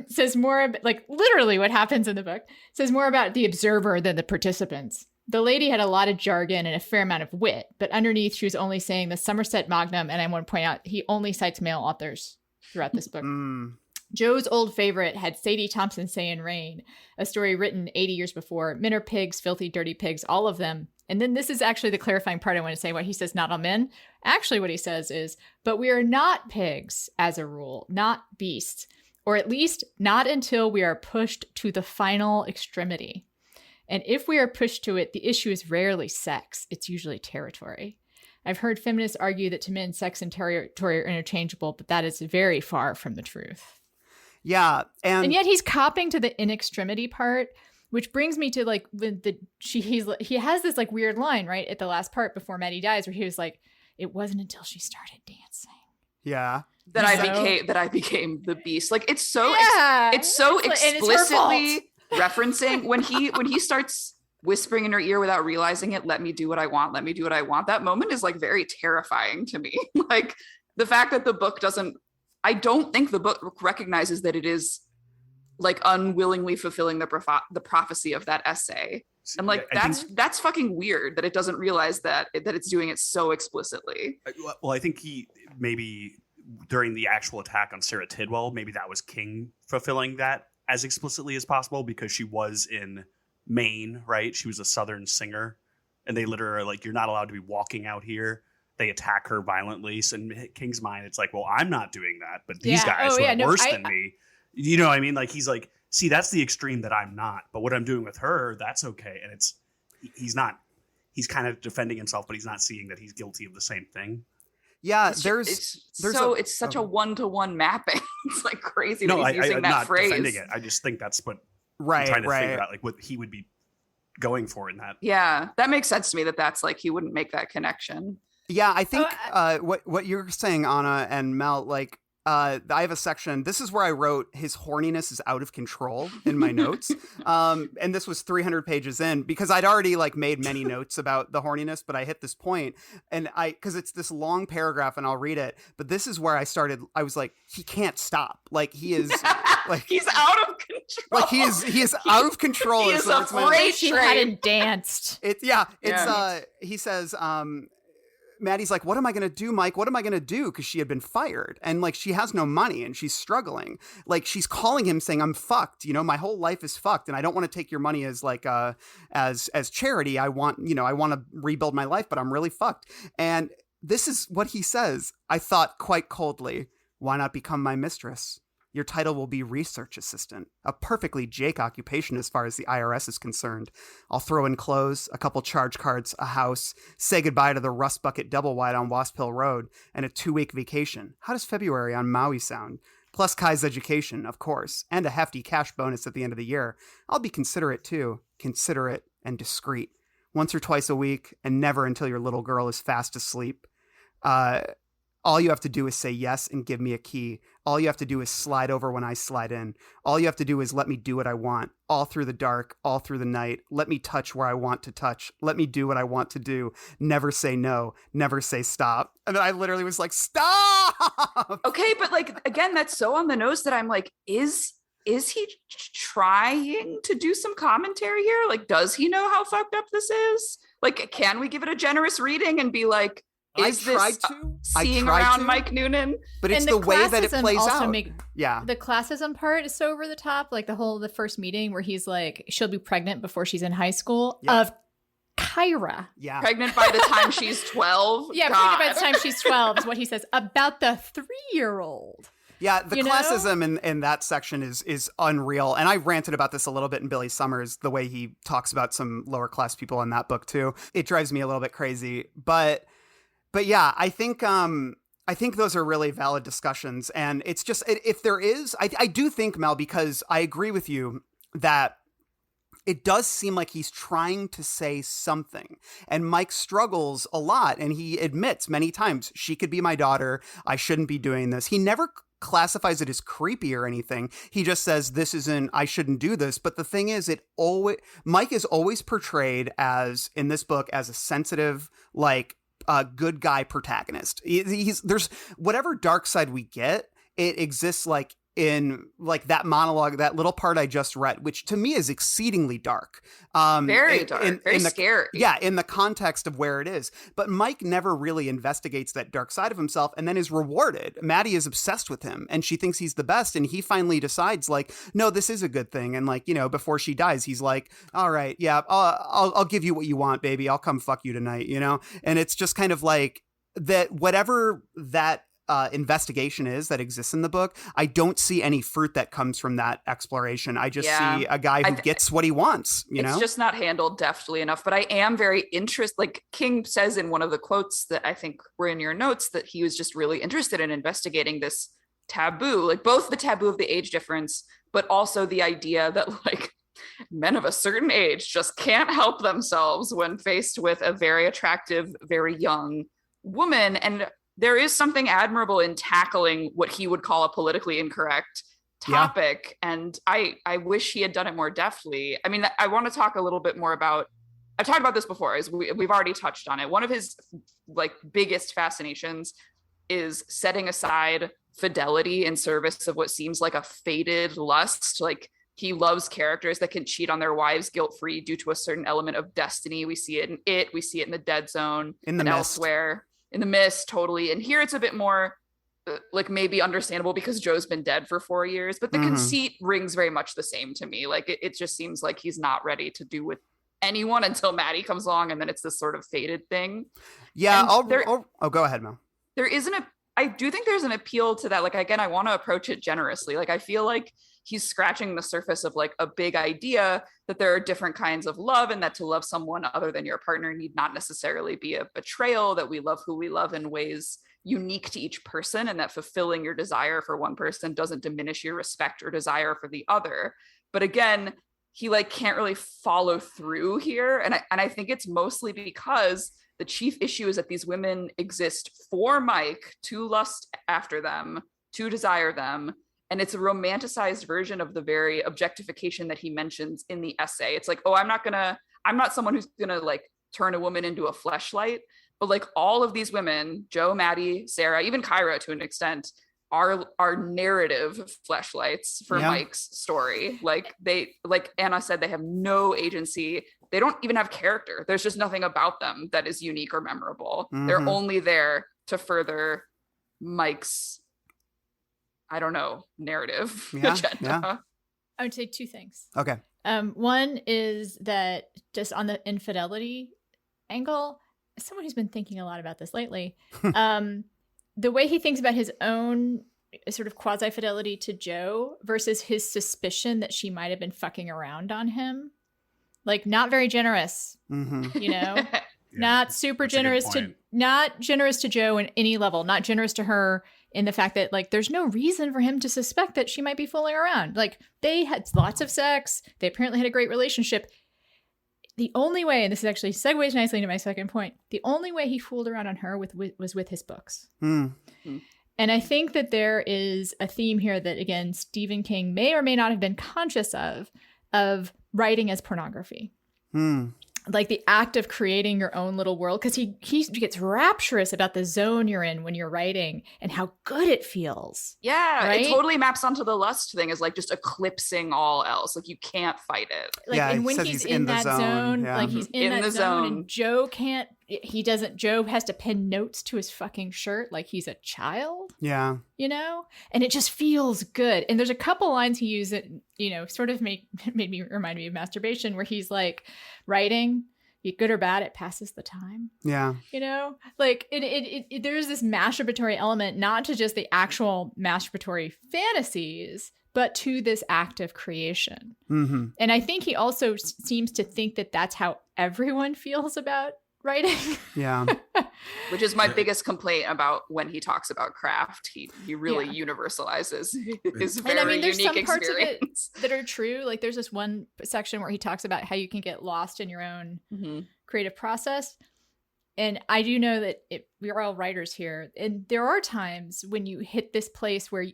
says more, like literally what happens in the book, says more about the observer than the participants. The lady had a lot of jargon and a fair amount of wit, but underneath she was only saying the Somerset Magnum, and I want to point out he only cites male authors throughout this book. Joe's old favorite had Sadie Thompson say in Rain, a story written 80 years before, men are pigs, filthy, dirty pigs, all of them. And then this is actually the clarifying part I want to say, what he says, not all men. Actually, what he says is, but we are not pigs as a rule, not beasts, or at least not until we are pushed to the final extremity. And if we are pushed to it, the issue is rarely sex. It's usually territory. I've heard feminists argue that to men, sex and territory are interchangeable, but that is very far from the truth. Yeah, and yet he's copping to the in extremity part, which brings me to like he has this like weird line right at the last part before Maddie dies, where he was like, "It wasn't until she started dancing." Yeah, that I became the beast. Like it's so explicitly referencing when he starts whispering in her ear without realizing it, "Let me do what I want. Let me do what I want." That moment is like very terrifying to me. Like the fact that the book doesn't. I don't think the book recognizes that it is like unwillingly fulfilling the prophecy of that essay. And like, that's fucking weird that it doesn't realize that it's doing it so explicitly. Well, I think he maybe during the actual attack on Sarah Tidwell, maybe that was King fulfilling that as explicitly as possible because she was in Maine, right? She was a Southern singer, and they literally are like, you're not allowed to be walking out here. They attack her violently. So in King's mind, it's like, well, I'm not doing that, but these guys who are worse than me, you know what I mean? Like, he's like, see, that's the extreme that I'm not, but what I'm doing with her, that's okay. And he's not, he's kind of defending himself, but he's not seeing that he's guilty of the same thing. Yeah, it's such a one-to-one mapping. It's like crazy that he's using I'm that not phrase. defending it. I just think that's what I'm right, trying to right. figure out, like what he would be going for in that. Yeah, that makes sense to me. That's like he wouldn't make that connection. Yeah, I think what you're saying, Anna and Mel, like I have a section. This is where I wrote his horniness is out of control in my notes. And this was 300 pages in because I'd already like made many notes about the horniness, but I hit this point and because it's this long paragraph and I'll read it. But this is where I started. I was like, he can't stop. Like he is like he's out of control. Like he is out of control. He is a freight She train. hadn't danced. He says, Maddie's like, what am I going to do, Mike? What am I going to do? Because she had been fired and like she has no money and she's struggling. Like she's calling him saying, I'm fucked. You know, my whole life is fucked and I don't want to take your money as like as charity. I want to rebuild my life, but I'm really fucked. And this is what he says. I thought quite coldly, why not become my mistress? Your title will be research assistant, a perfectly Jake occupation as far as the IRS is concerned. I'll throw in clothes, a couple charge cards, a house, say goodbye to the Rust Bucket Double Wide on Wasp Hill Road, and a 2-week vacation. How does February on Maui sound? Plus Kai's education, of course, and a hefty cash bonus at the end of the year. I'll be considerate too, considerate and discreet. Once or twice a week, and never until your little girl is fast asleep. All you have to do is say yes and give me a key. All you have to do is slide over when I slide in. All you have to do is let me do what I want. All through the dark, all through the night. Let me touch where I want to touch. Let me do what I want to do. Never say no. Never say stop. And then I literally was like, stop! Okay, but like, again, that's so on the nose that I'm like, is he trying to do some commentary here? Like, does he know how fucked up this is? Like, can we give it a generous reading and be like, is this seeing around Mike Noonan? But it's the way that it plays out. The classism part is so over the top. Like the first meeting where he's like, she'll be pregnant before she's in high school of Kyra. Yeah. Pregnant by the time she's 12. Yeah, pregnant by the time she's 12 is what he says about the 3-year-old. Yeah, the classism in that section is unreal. And I ranted about this a little bit in Billy Summers, the way he talks about some lower class people in that book too. It drives me a little bit crazy. But yeah, I think those are really valid discussions. And it's just, if there is, I do think, Mel, because I agree with you that it does seem like he's trying to say something. And Mike struggles a lot. And he admits many times, she could be my daughter. I shouldn't be doing this. He never classifies it as creepy or anything. He just says, I shouldn't do this. But the thing is, Mike is always portrayed as, in this book, as a sensitive, like, good guy protagonist. There's whatever dark side we get, it exists like in like that monologue, that little part I just read, which to me is exceedingly dark. Very dark, very scary. Yeah, in the context of where it is. But Mike never really investigates that dark side of himself and then is rewarded. Maddie is obsessed with him and she thinks he's the best. And he finally decides like, no, this is a good thing. And like, before she dies, he's like, all right, yeah, I'll give you what you want, baby. I'll come fuck you tonight, And it's just kind of like that, whatever that investigation is that exists in the book, I don't see any fruit that comes from that exploration. I just see a guy who gets what he wants, It's just not handled deftly enough, but I am very interested. Like King says in one of the quotes that I think were in your notes, that he was just really interested in investigating this taboo, like both the taboo of the age difference, but also the idea that like men of a certain age just can't help themselves when faced with a very attractive, very young woman. And there is something admirable in tackling what he would call a politically incorrect topic. Yeah. And I wish he had done it more deftly. I mean, I want to talk a little bit more about, I've talked about this before, as we've already touched on it. One of his like biggest fascinations is setting aside fidelity in service of what seems like a fated lust. Like he loves characters that can cheat on their wives guilt-free due to a certain element of destiny. We see it in we see it in the Dead Zone, in the Mist. Elsewhere. In the Mist, totally. And here it's a bit more like maybe understandable because Joe's been dead for 4 years, but the conceit rings very much the same to me. Like it just seems like he's not ready to do with anyone until Maddie comes along, and then it's this sort of fated thing. Yeah, go ahead, Mel. I do think there's an appeal to that. Like, again, I want to approach it generously. Like, I feel like he's scratching the surface of like a big idea that there are different kinds of love, and that to love someone other than your partner need not necessarily be a betrayal, that we love who we love in ways unique to each person, and that fulfilling your desire for one person doesn't diminish your respect or desire for the other. But again, he like can't really follow through here. And I think it's mostly because the chief issue is that these women exist for Mike, to lust after them, to desire them. And it's a romanticized version of the very objectification that he mentions in the essay. It's like, oh, I'm not someone who's gonna like turn a woman into a fleshlight. But like all of these women, Joe, Maddie, Sarah, even Kyra to an extent, are narrative fleshlights for Mike's story. Like like Anna said, they have no agency. They don't even have character. There's just nothing about them that is unique or memorable. They're only there to further Mike's, I don't know, narrative agenda. Yeah. I would say two things. Okay. One is that just on the infidelity angle, as someone who's been thinking a lot about this lately, the way he thinks about his own sort of quasi-fidelity to Joe versus his suspicion that she might have been fucking around on him. Like, not very generous, you know? Not super generous not generous to Joe in any level, not generous to her in the fact that, like, there's no reason for him to suspect that she might be fooling around. Like, they had lots of sex. They apparently had a great relationship. The only way, and this actually segues nicely into my second point, the only way he fooled around on her was with his books. And I think that there is a theme here that, again, Stephen King may or may not have been conscious of writing as pornography. Like the act of creating your own little world, because he gets rapturous about the zone you're in when you're writing and how good it feels. Yeah, right? It totally maps onto the lust thing, is like just eclipsing all else. Like you can't fight it. Like, and when he's in that zone, like he's in that zone, and Joe has to pen notes to his fucking shirt like he's a child. Yeah. You know? And it just feels good. And there's a couple lines he used that, you know, sort of made me remind me of masturbation, where he's like, writing, be good or bad, it passes the time. Yeah. You know? Like it there's this masturbatory element, not to just the actual masturbatory fantasies, but to this act of creation. And I think he also seems to think that that's how everyone feels about writing. Yeah. Which is my biggest complaint about when he talks about craft. He really universalizes his very there's unique some parts experience of it that are true. Like there's this one section where he talks about how you can get lost in your own creative process. And I do know that we're all writers here. And there are times when you hit this place where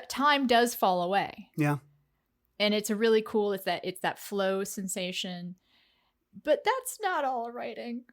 time does fall away. Yeah. And it's a really cool, it's that flow sensation. But that's not all writing.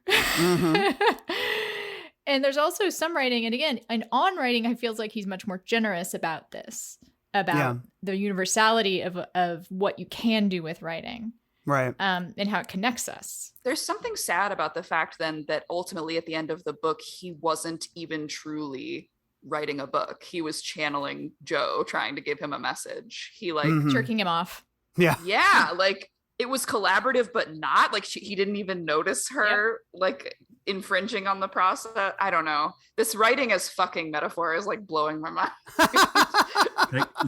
And there's also some writing, and again, on writing, I feels like he's much more generous about this, about the universality of what you can do with writing. Right. And how it connects us. There's something sad about the fact then that ultimately at the end of the book, he wasn't even truly writing a book. He was channeling Joe, trying to give him a message. He jerking him off. Yeah. Yeah. Like, it was collaborative, but not like he didn't even notice her like infringing on the process. I don't know. This writing as fucking metaphor is like blowing my mind.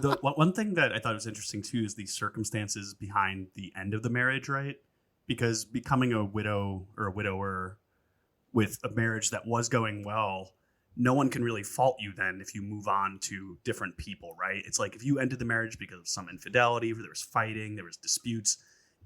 The one thing that I thought was interesting too is the circumstances behind the end of the marriage, right? Because becoming a widow or a widower with a marriage that was going well, no one can really fault you then if you move on to different people, right? It's like if you ended the marriage because of some infidelity, there was fighting, there was disputes,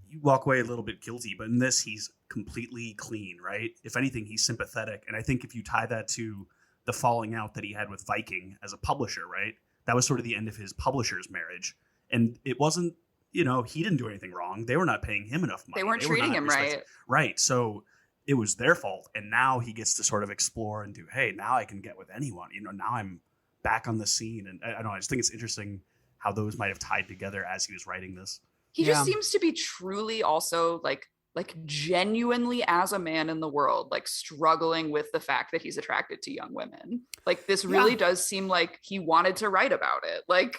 you walk away a little bit guilty. But in this, he's completely clean, right? If anything, he's sympathetic. And I think if you tie that to the falling out that he had with Viking as a publisher, right? That was sort of the end of his publisher's marriage. And it wasn't, you know, he didn't do anything wrong. They were not paying him enough money. They weren't treating him right. Right. So it was their fault. And now he gets to sort of explore and do, hey, now I can get with anyone. You know, now I'm back on the scene. And I don't know, I just think it's interesting how those might have tied together as he was writing this. He just seems to be truly also like like genuinely as a man in the world, like struggling with the fact that he's attracted to young women. Like this really does seem like he wanted to write about it. Like,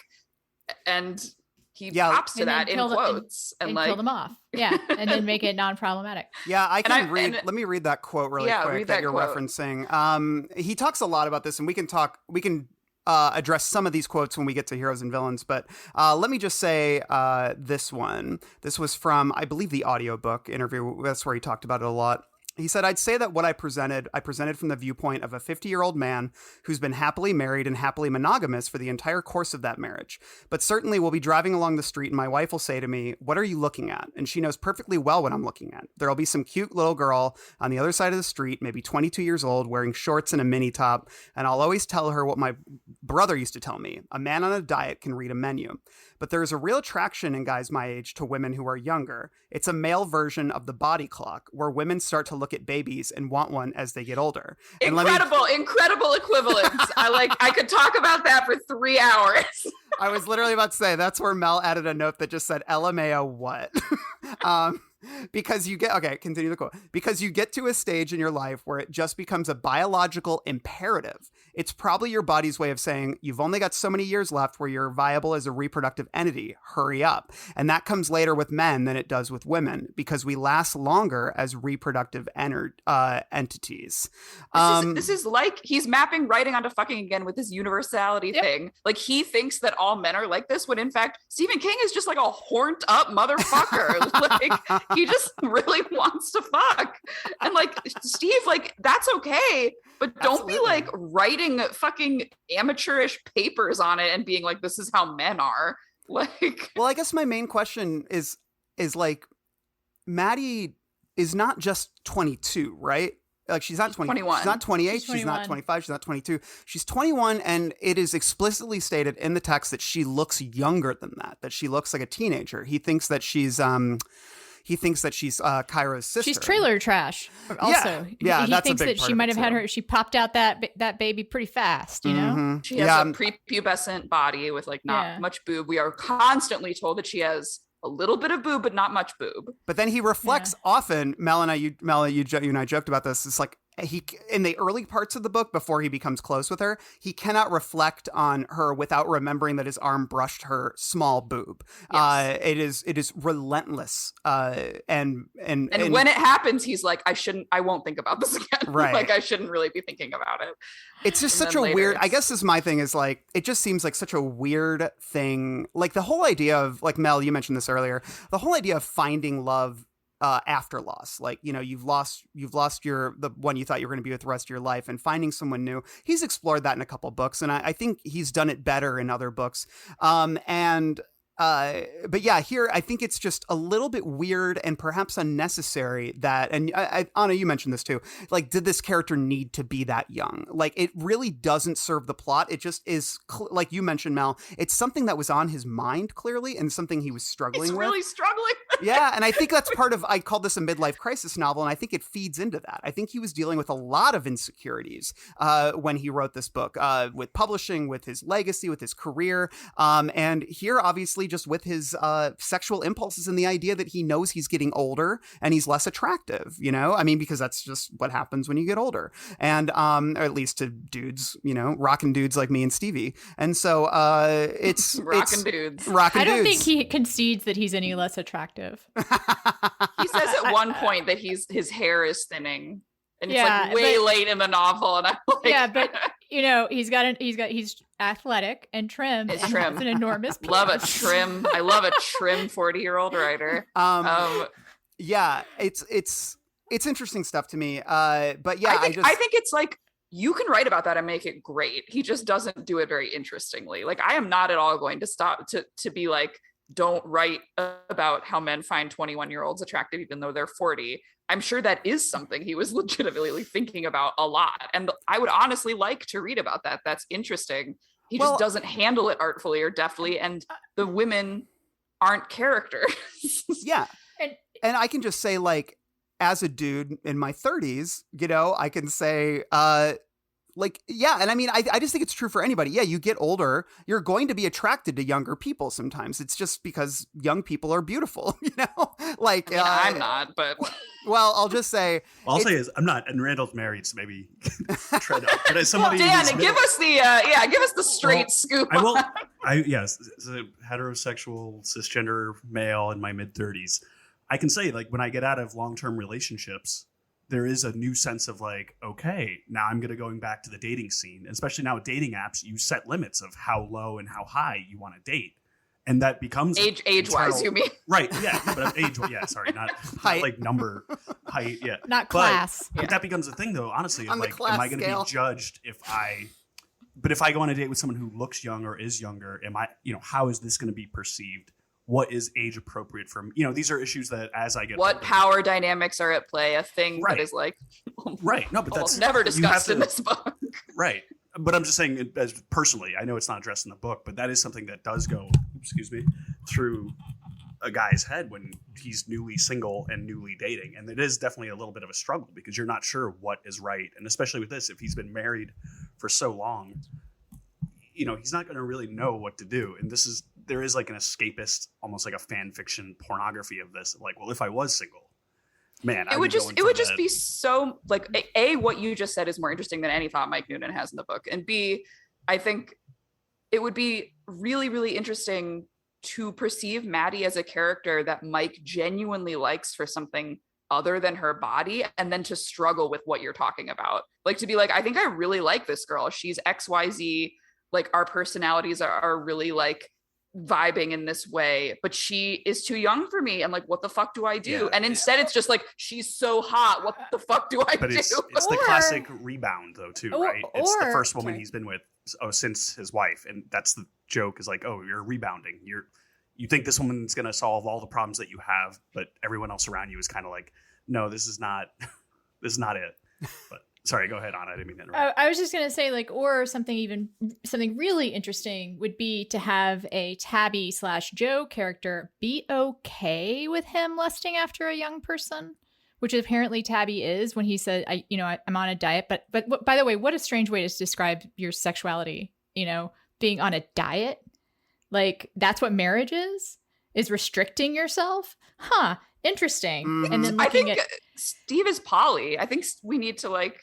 and he pops to that in quotes and like kill them off. Yeah. And then make it non-problematic. Yeah, let me read that quote really quick that you're referencing. He talks a lot about this, and we can address some of these quotes when we get to Heroes and Villains, but let me just say this one. This was from, I believe, the audiobook interview. That's where he talked about it a lot. He said, I'd say that what I presented from the viewpoint of a 50-year-old man who's been happily married and happily monogamous for the entire course of that marriage. But certainly we'll be driving along the street and my wife will say to me, what are you looking at? And she knows perfectly well what I'm looking at. There'll be some cute little girl on the other side of the street, maybe 22 years old, wearing shorts and a mini top. And I'll always tell her what my brother used to tell me. A man on a diet can read a menu. But there is a real attraction in guys my age to women who are younger. It's a male version of the body clock, where women start to look at babies and want one as they get older. Incredible equivalence. I could talk about that for 3 hours. I was literally about to say, that's where Mel added a note that just said, LMAO what? Because you get, continue the quote. Because you get to a stage in your life where it just becomes a biological imperative. It's probably your body's way of saying, you've only got so many years left where you're viable as a reproductive entity. Hurry up. And that comes later with men than it does with women, because we last longer as reproductive entities. This is like he's mapping writing onto fucking again with this universality thing. Like he thinks that all men are like this, when in fact, Stephen King is just like a horned up motherfucker. Like he just really wants to fuck. And like, Steve, like that's okay, but don't be like writing fucking amateurish papers on it and being like, this is how men are. Like, well, I guess my main question is like, Maddie is not just 22, right? Like she's not 21. She's not 28. She's not 25. She's not 22. She's 21, and it is explicitly stated in the text that she looks younger than that. That she looks like a teenager. He thinks that she's Kyra's sister. She's trailer trash. Also, yeah, he that's thinks a big that part she of might it have had too. her. She popped out that baby pretty fast. You know, she has a prepubescent body with like not much boob. We are constantly told that she has a little bit of boob, but not much boob. But then he reflects often. Mel and I joked about this. It's like he, in the early parts of the book, before he becomes close with her, he cannot reflect on her without remembering that his arm brushed her small boob. Yes. It is relentless. And when it happens, he's like, I won't think about this again. Right. Like I shouldn't really be thinking about it. It's just such a weird, I guess is my thing, is like, it just seems like such a weird thing. Like the whole idea of, like, Mel, you mentioned this earlier, the whole idea of finding love after loss. Like, you know, you've lost the one you thought you were going to be with the rest of your life, and finding someone new. He's explored that in a couple books, and I think he's done it better in other books. But yeah, here I think it's just a little bit weird and perhaps unnecessary that, and Anna, you mentioned this too, like, did this character need to be that young? Like, it really doesn't serve the plot. It just is, like you mentioned, Mel, it's something that was on his mind clearly, and something he was struggling with. Really struggling. Yeah, and I think that's part of, I called this a midlife crisis novel, and I think it feeds into that. I think he was dealing with a lot of insecurities when he wrote this book, with publishing, with his legacy, with his career, and here obviously just with his sexual impulses and the idea that he knows he's getting older and he's less attractive, you know? I mean, because that's just what happens when you get older, and or at least to dudes, you know, rockin' dudes like me and Stevie. And so it's rockin' dudes. I don't think he concedes that he's any less attratives. He says at one point that his hair is thinning, and it's like way late in the novel, and I'm like, yeah, but you know, he's athletic and trim. It's and trim. has an enormous penis. Love a trim. I love a trim 40-year-old writer. Yeah, it's interesting stuff to me. But yeah, I think it's like, you can write about that and make it great. He just doesn't do it very interestingly. Like, I am not at all going to stop to be like, don't write about how men find 21-year-olds attractive even though they're 40. I'm sure that is something he was legitimately thinking about a lot. And I would honestly like to read about that. That's interesting. He just doesn't handle it artfully or deftly. And the women aren't characters. Yeah. And I can just say, like, as a dude in my 30s, you know, I can say, Like, yeah. And I mean, I just think it's true for anybody. Yeah. You get older, you're going to be attracted to younger people sometimes. It's just because young people are beautiful, you know? Like, I mean, I'm not, but well, I'll just say, All I'll say is I'm not, and Randall's married, so maybe tread up. But as somebody Dan, who's give us the straight scoop. I will. Yes, as a heterosexual cisgender male in my mid-30s, I can say, like, when I get out of long-term relationships, there is a new sense of like, okay, now I'm going back to the dating scene, especially now with dating apps. You set limits of how low and how high you want to date, and that becomes age-wise. You mean right? Yeah, no, but age. Yeah, sorry, not like number, height. Yeah, not class. But that becomes a thing, though. Honestly, On the like, class am I going to scale. be judged if I? But if I go on a date with someone who looks young or is younger, am I? How is this going to be perceived? What is age appropriate for me? These are issues that as I get what older, power dynamics are at play? A thing Right. that is like right? No, but almost that's never you have discussed in to- this book. Right. But I'm just saying, as personally, I know it's not addressed in the book, but that is something that does go, through a guy's head when he's newly single and newly dating. And it is definitely a little bit of a struggle because you're not sure what is right. And especially with this, if he's been married for so long, he's not going to really know what to do. And there is like an escapist, almost like a fan fiction pornography of this. Like, well, if I was single, man, It would just be so like what you just said is more interesting than any thought Mike Noonan has in the book, and B, I think it would be really, really interesting to perceive Maddie as a character that Mike genuinely likes for something other than her body, and then to struggle with what you're talking about. Like, to be like, I think I really like this girl. She's XYZ. Like, our personalities are really like vibing in this way, but she is too young for me. And like, what the fuck do I do? Yeah. And instead it's just like, she's so hot. What the fuck do I But do? it's the classic rebound, though, too, right? It's the first woman he's been with since his wife. And that's the joke, is like, oh, you're rebounding. You think this woman's going to solve all the problems that you have, but everyone else around you is kind of like, no, this is not it. But sorry, go ahead, Anna. I didn't mean to interrupt. I was just going to say, like, or something really interesting would be to have a Tabby/Joe character be okay with him lusting after a young person, which apparently Tabby is when he said, I'm on a diet. But by the way, what a strange way to describe your sexuality, being on a diet. Like, that's what marriage is restricting yourself. Huh. Interesting. Mm-hmm. And then I looking think at Steve is poly. I think we need to like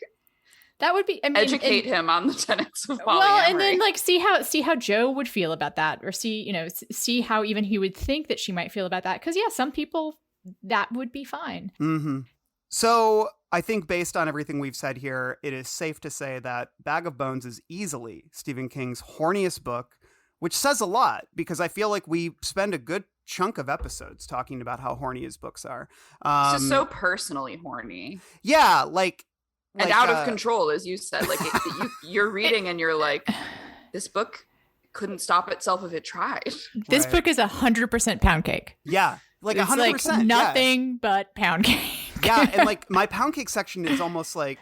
that would be, educate him on the tenets of polyamory. Well, and then like see how Joe would feel about that, or see how even he would think that she might feel about that. Because some people that would be fine. Mm-hmm. So I think based on everything we've said here, it is safe to say that Bag of Bones is easily Stephen King's horniest book, which says a lot because I feel like we spend a good chunk of episodes talking about how horny his books are. It's just so personally horny. Yeah, and out of control, as you said. Like, you're reading and you're like, this book couldn't stop itself if it tried. This book is 100% pound cake. Yeah, like 100%. Like nothing but pound cake. Yeah, and like my pound cake section is almost like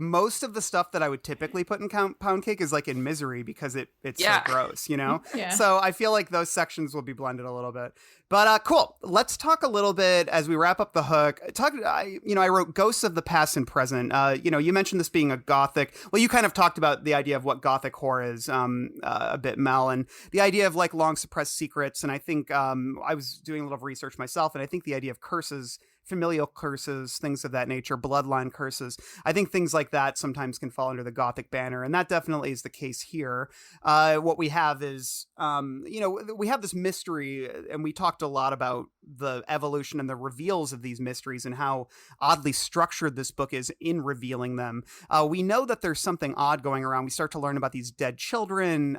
most of the stuff that I would typically put in pound cake is like in Misery because it's so gross, Yeah. So I feel like those sections will be blended a little bit. But cool. Let's talk a little bit as we wrap up the hook. I wrote Ghosts of the Past and Present. You mentioned this being a Gothic. Well, you kind of talked about the idea of what Gothic horror is a bit, Mel, and the idea of like long suppressed secrets. And I think I was doing a little research myself, and I think the idea of curses, familial curses, things of that nature, bloodline curses. I think things like that sometimes can fall under the Gothic banner, and that definitely is the case here. What we have is, we have this mystery, and we talked a lot about the evolution and the reveals of these mysteries and how oddly structured this book is in revealing them. We know that there's something odd going around. We start to learn about these dead children.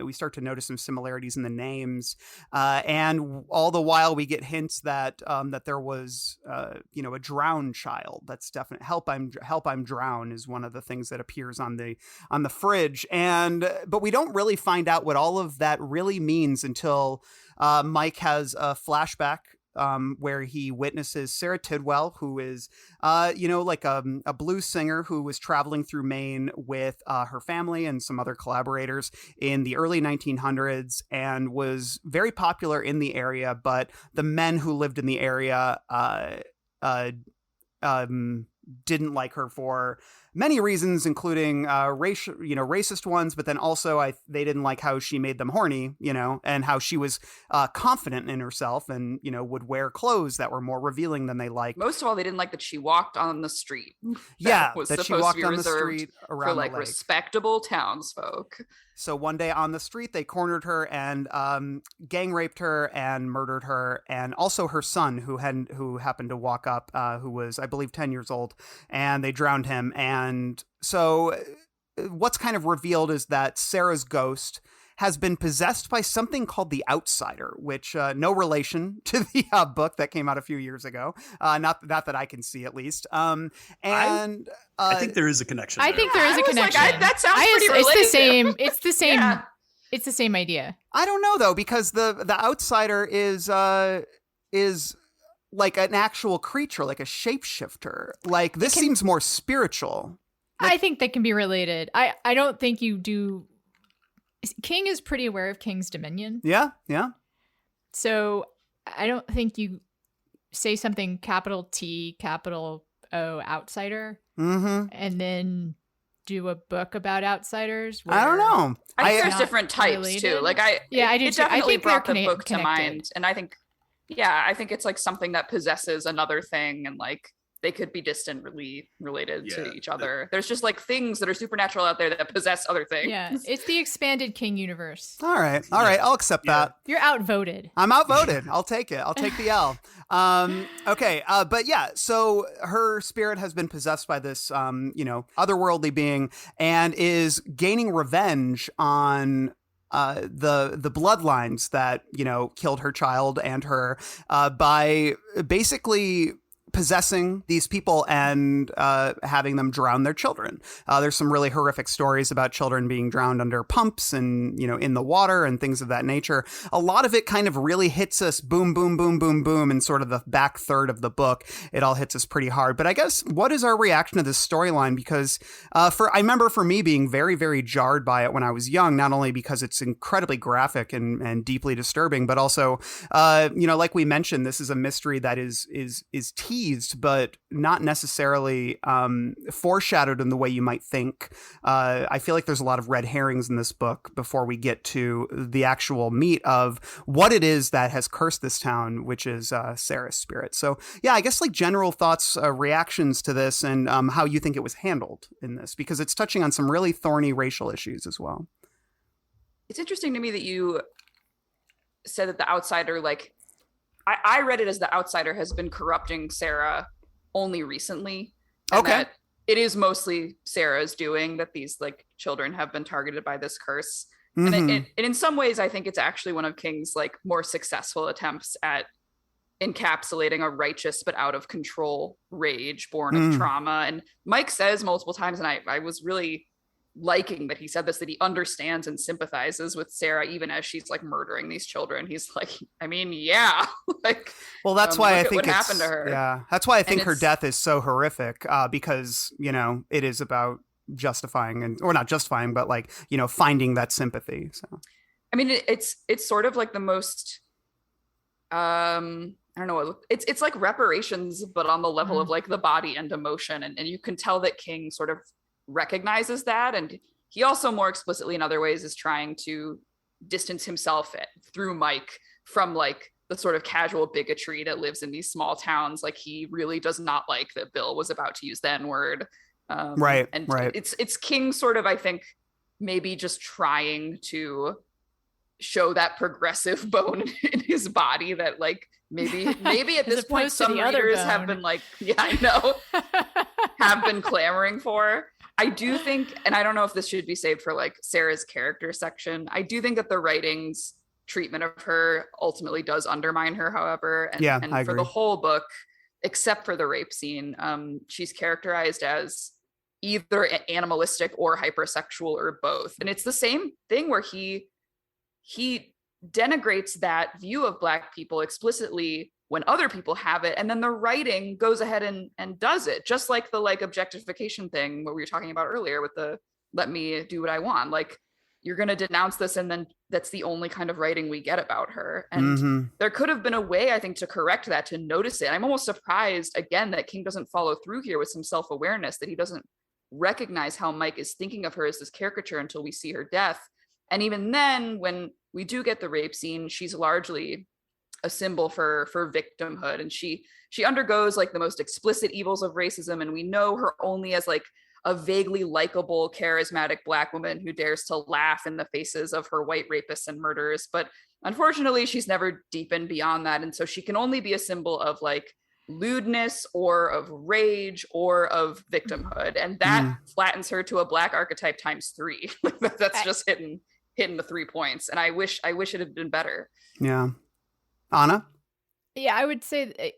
We start to notice some similarities in the names, and all the while we get hints that there was a drowned child. That's definite. Help I'm drowned is one of the things that appears on the fridge, but we don't really find out what all of that really means until Mike has a flashback where he witnesses Sarah Tidwell, who is like a blues singer who was traveling through Maine with her family and some other collaborators in the early 1900s and was very popular in the area, but the men who lived in the area didn't like her for many reasons, including racist ones, but then also they didn't like how she made them horny, and how she was confident in herself and, would wear clothes that were more revealing than they liked. Most of all, they didn't like that she walked on the street. That she walked on the street around for like the lake. respectable townsfolk. So one day on the street, they cornered her and gang raped her and murdered her, and also her son, who happened to walk up, who was, I believe, 10 years old, and they drowned him. And so what's kind of revealed is that Sarah's ghost has been possessed by something called the Outsider, which no relation to the book that came out a few years ago. Not that I can see, at least. I think there is a connection. I think there is a connection. That sounds pretty related. It's the same. It's the same. Yeah. It's the same idea. I don't know though, because the Outsider is like an actual creature, like a shapeshifter. Like this seems more spiritual. I think they can be related. I don't think you do. King is pretty aware of King's dominion. Yeah. So I don't think you say something capital T, capital O, outsider, and then do a book about outsiders. I don't know. I think there's different types related. Too. Like I do. It definitely brought the book to mind, and I think it's like something that possesses another thing, and like they could be distantly related to each other. There's just like things that are supernatural out there that possess other things. Yeah, it's the expanded King universe. All right, I'll accept that. You're outvoted. I'm outvoted. I'll take it. I'll take the L. Okay, but yeah, so her spirit has been possessed by this, otherworldly being, and is gaining revenge on the bloodlines that killed her child and her by basically possessing these people and having them drown their children. There's some really horrific stories about children being drowned under pumps and, in the water and things of that nature. A lot of it kind of really hits us boom, boom, boom, boom, boom in sort of the back third of the book. It all hits us pretty hard. But I guess what is our reaction to this storyline? Because I remember for me being very, very jarred by it when I was young, not only because it's incredibly graphic and deeply disturbing, but also, like we mentioned, this is a mystery that is teased, but not necessarily foreshadowed in the way you might think. I feel like there's a lot of red herrings in this book before we get to the actual meat of what it is that has cursed this town, which is Sarah's spirit. So yeah, I guess like general thoughts, reactions to this, and how you think it was handled in this, because it's touching on some really thorny racial issues as well. It's interesting to me that you said that the Outsider, like, I read it as the Outsider has been corrupting Sarah only recently. And that it is mostly Sarah's doing that these like children have been targeted by this curse. And in some ways, I think it's actually one of King's like more successful attempts at encapsulating a righteous but out of control rage born of trauma. And Mike says multiple times, and I was really liking that he said this, that he understands and sympathizes with Sarah even as she's like murdering these children. He's like, I mean, yeah. like, well, that's why I think what happened to her. Yeah, that's why I think her death is so horrific, because it is about justifying or not justifying, but like finding that sympathy. So I mean, it's sort of like the most I don't know, it's like reparations, but on the level of like the body and emotion, and you can tell that King sort of recognizes that, and he also more explicitly in other ways is trying to distance himself through Mike from like the sort of casual bigotry that lives in these small towns. Like he really does not like that Bill was about to use the N-word. Right. It's King sort of, I think, maybe just trying to show that progressive bone in his body that like maybe at this point some readers have been like, yeah, I know, have been clamoring for. I do think, and I don't know if this should be saved for like Sarah's character section, I do think that the writing's treatment of her ultimately does undermine her, however. And, and for the whole book, except for the rape scene, she's characterized as either animalistic or hypersexual or both. And it's the same thing where he denigrates that view of Black people explicitly when other people have it, and then the writing goes ahead and does it, just like the like objectification thing what we were talking about earlier with the let me do what I want. Like you're going to denounce this, and then that's the only kind of writing we get about her. And there could have been a way, I think, to correct that, to notice it. I'm almost surprised, again, that King doesn't follow through here with some self-awareness, that he doesn't recognize how Mike is thinking of her as this caricature until we see her death. And even then, when we do get the rape scene, she's largely a symbol for victimhood, and she undergoes like the most explicit evils of racism, and we know her only as like a vaguely likable, charismatic Black woman who dares to laugh in the faces of her white rapists and murderers. But unfortunately, she's never deepened beyond that. And so she can only be a symbol of like lewdness or of rage or of victimhood. And that flattens her to a Black archetype times 3. That's just hitting the 3 points. And I wish it had been better. Yeah. Anna? Yeah, I would say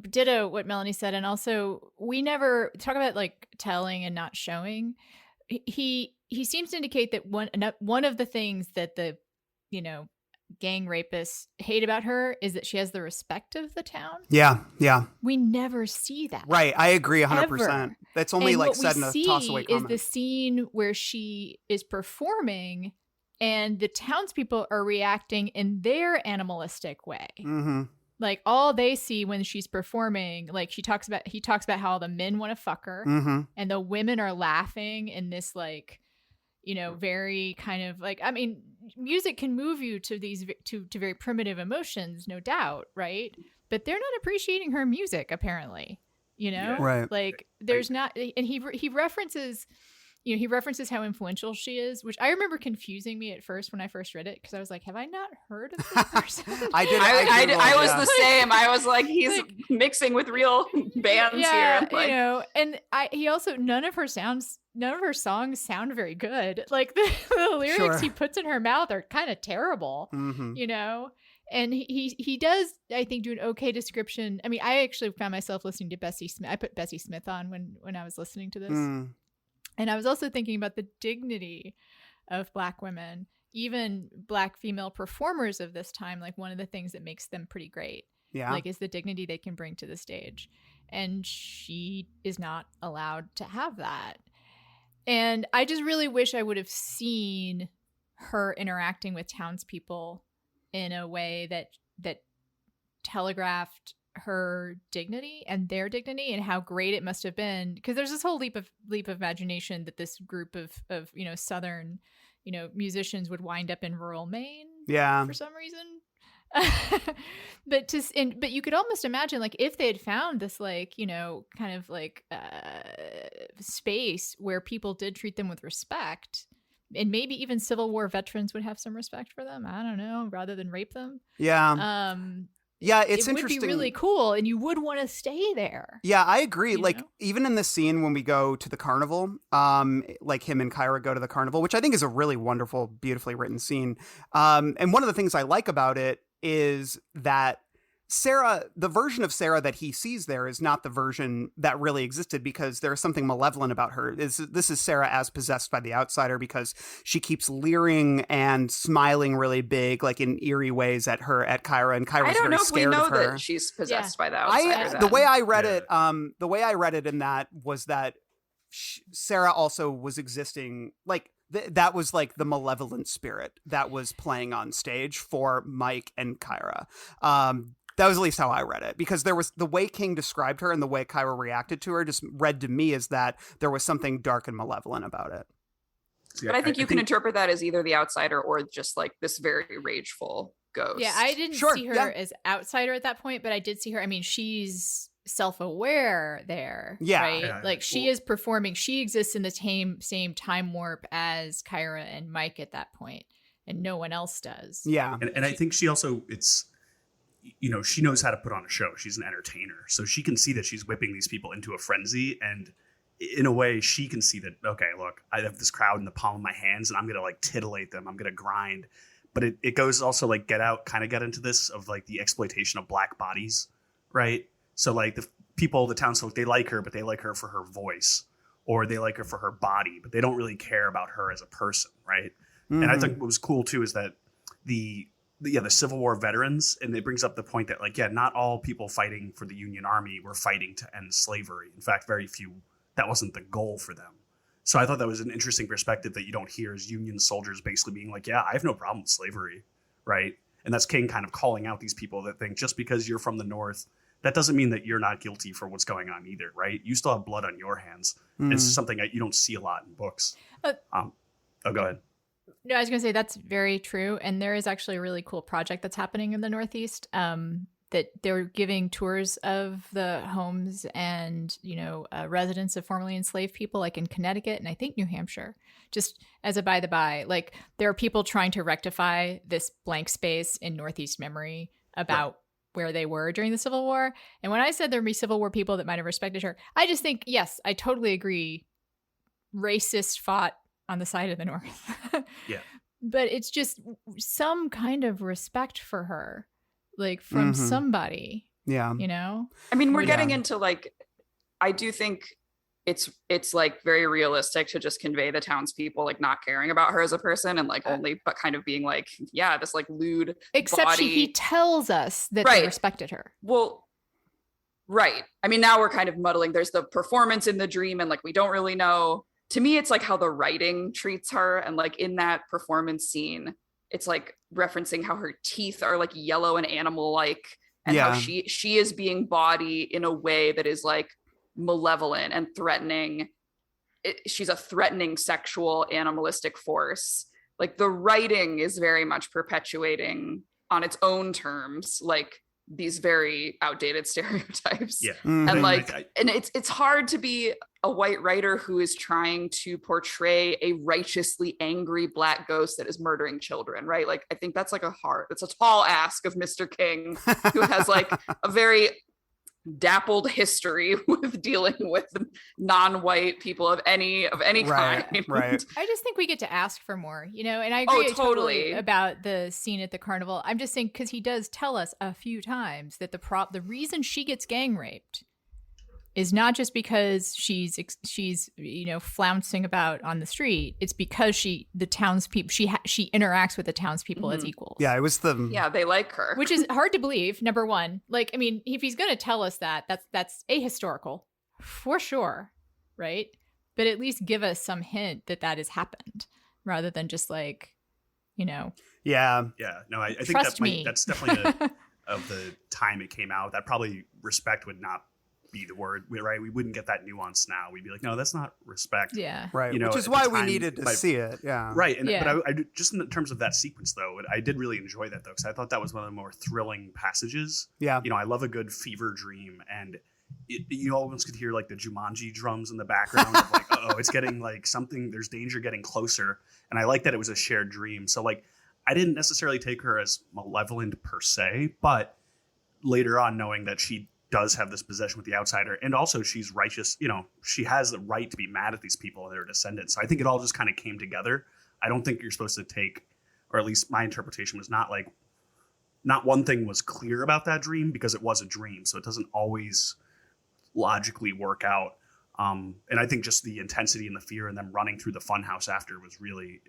ditto what Melanie said. And also, we never talk about like telling and not showing. He seems to indicate that one of the things that the, gang rapists hate about her is that she has the respect of the town. Yeah. We never see that. Right. I agree 100%. Ever. That's only and like what said we in a see toss-away comment. is the scene where she is performing and the townspeople are reacting in their animalistic way. Mm-hmm. Like all they see when she's performing, like he talks about how the men want to fuck her and the women are laughing in this like, very kind of like, I mean, music can move you to these to very primitive emotions, no doubt. Right. But they're not appreciating her music, apparently, Right. Like there's not. And he references, he references how influential she is, which I remember confusing me at first when I first read it, because I was like, have I not heard of this person? I was the same. I was like, he's mixing with real bands here. Like, and he also, none of her songs sound very good. Like the lyrics he puts in her mouth are kind of terrible, and he does, I think, do an okay description. I mean, I actually found myself listening to Bessie Smith. I put Bessie Smith on when I was listening to this. And I was also thinking about the dignity of Black women, even Black female performers of this time. Like one of the things that makes them pretty great, is the dignity they can bring to the stage. And she is not allowed to have that. And I just really wish I would have seen her interacting with townspeople in a way that telegraphed her dignity and their dignity and how great it must have been, because there's this whole leap of imagination that this group of Southern musicians would wind up in rural Maine for some reason. But you could almost imagine, like, if they had found this kind of space where people did treat them with respect, and maybe even Civil War veterans would have some respect for them, I don't know, rather than rape them. Yeah, it's interesting. It would be really cool, and you would want to stay there. Yeah, I agree. Even in the scene when we go to the carnival, like him and Kyra go to the carnival, which I think is a really wonderful, beautifully written scene. And one of the things I like about it is that Sarah, the version of Sarah that he sees there is not the version that really existed, because there's something malevolent about her. This is Sarah as possessed by the outsider, because she keeps leering and smiling really big, like in eerie ways at Kyra, and Kyra's very scared of her. I don't know if we know that she's possessed by the outsider. The way I read it in that was that Sarah also was existing, like that was like the malevolent spirit that was playing on stage for Mike and Kyra. That was at least how I read it, because there was the way King described her and the way Kyra reacted to her just read to me as that there was something dark and malevolent about it. But I think you can interpret that as either the outsider or just like this very rageful ghost. Yeah, I didn't see her as outsider at that point, but I did see her. I mean, she's self-aware there, right? Yeah, like she is performing. She exists in the same time warp as Kyra and Mike at that point, and no one else does. Yeah, and I think she also she knows how to put on a show. She's an entertainer. So she can see that she's whipping these people into a frenzy. And in a way, she can see that, okay, look, I have this crowd in the palm of my hands and I'm going to like titillate them. I'm going to grind. But it goes also like get into this of like the exploitation of Black bodies, right? So like the people, the townsfolk, they like her, but they like her for her voice, or they like her for her body, but they don't really care about her as a person, right? Mm-hmm. And I think what was cool too is that the Civil War veterans, and it brings up the point that not all people fighting for the Union Army were fighting to end slavery. In fact, very few, that wasn't the goal for them. So I thought that was an interesting perspective that you don't hear, as Union soldiers basically being like, yeah, I have no problem with slavery, right? And that's King kind of calling out these people that think just because you're from the North, that doesn't mean that you're not guilty for what's going on either, right? You still have blood on your hands. It's something that you don't see a lot in books. Go ahead. No, I was going to say that's very true. And there is actually a really cool project that's happening in the Northeast that they're giving tours of the homes and, residents of formerly enslaved people, like in Connecticut and I think New Hampshire. Just as a by the by, like there are people trying to rectify this blank space in Northeast memory about where they were during the Civil War. And when I said there'd be Civil War people that might have respected her, I just think, yes, I totally agree. Racist fought on the side of the North. Yeah. But it's just some kind of respect for her, like from somebody. Yeah. I mean, we're getting into like, I do think it's like very realistic to just convey the townspeople like not caring about her as a person and like only but kind of being like, yeah, this like lewd except body. he tells us that they respected her. Well, right. I mean, now we're kind of muddling. There's the performance in the dream and like we don't really know. To me, it's like how the writing treats her, and like in that performance scene, it's like referencing how her teeth are like yellow and animal like, and how she is being body in a way that is like malevolent and threatening. She's a threatening sexual animalistic force. Like the writing is very much perpetuating on its own terms like these very outdated stereotypes. And like and it's hard to be a white writer who is trying to portray a righteously angry black ghost that is murdering children, right? Like I think that's like it's a tall ask of Mr. King, who has like a very dappled history with dealing with non-white people of any kind. Right. I just think we get to ask for more, and I agree totally about the scene at the carnival. I'm just saying, because he does tell us a few times that the reason she gets gang raped is not just because she's flouncing about on the street. It's because the townspeople she interacts with the townspeople as equals. Yeah, it was they like her, which is hard to believe. Number one, like I mean, if he's going to tell us that's ahistorical for sure, right? But at least give us some hint that has happened, rather than just like, Yeah. No, I think that's definitely of the time it came out. That probably respect would not be the word, right? We wouldn't get that nuance now. We'd be like, no, that's not respect. Yeah. Right. Which is why we needed to see it. Yeah. Right. But I just in terms of that sequence, though, I did really enjoy that, though, because I thought that was one of the more thrilling passages. Yeah. I love a good fever dream. And you almost could hear like the Jumanji drums in the background of like, it's getting like something, there's danger getting closer. And I like that it was a shared dream. So like, I didn't necessarily take her as malevolent per se, but later on knowing that she does have this possession with the outsider, and also she's righteous, she has the right to be mad at these people and their descendants. So I think it all just kind of came together. I don't think you're supposed to take, or at least my interpretation was not one thing was clear about that dream, because it was a dream, so it doesn't always logically work out. And I think just the intensity and the fear and them running through the funhouse after was really,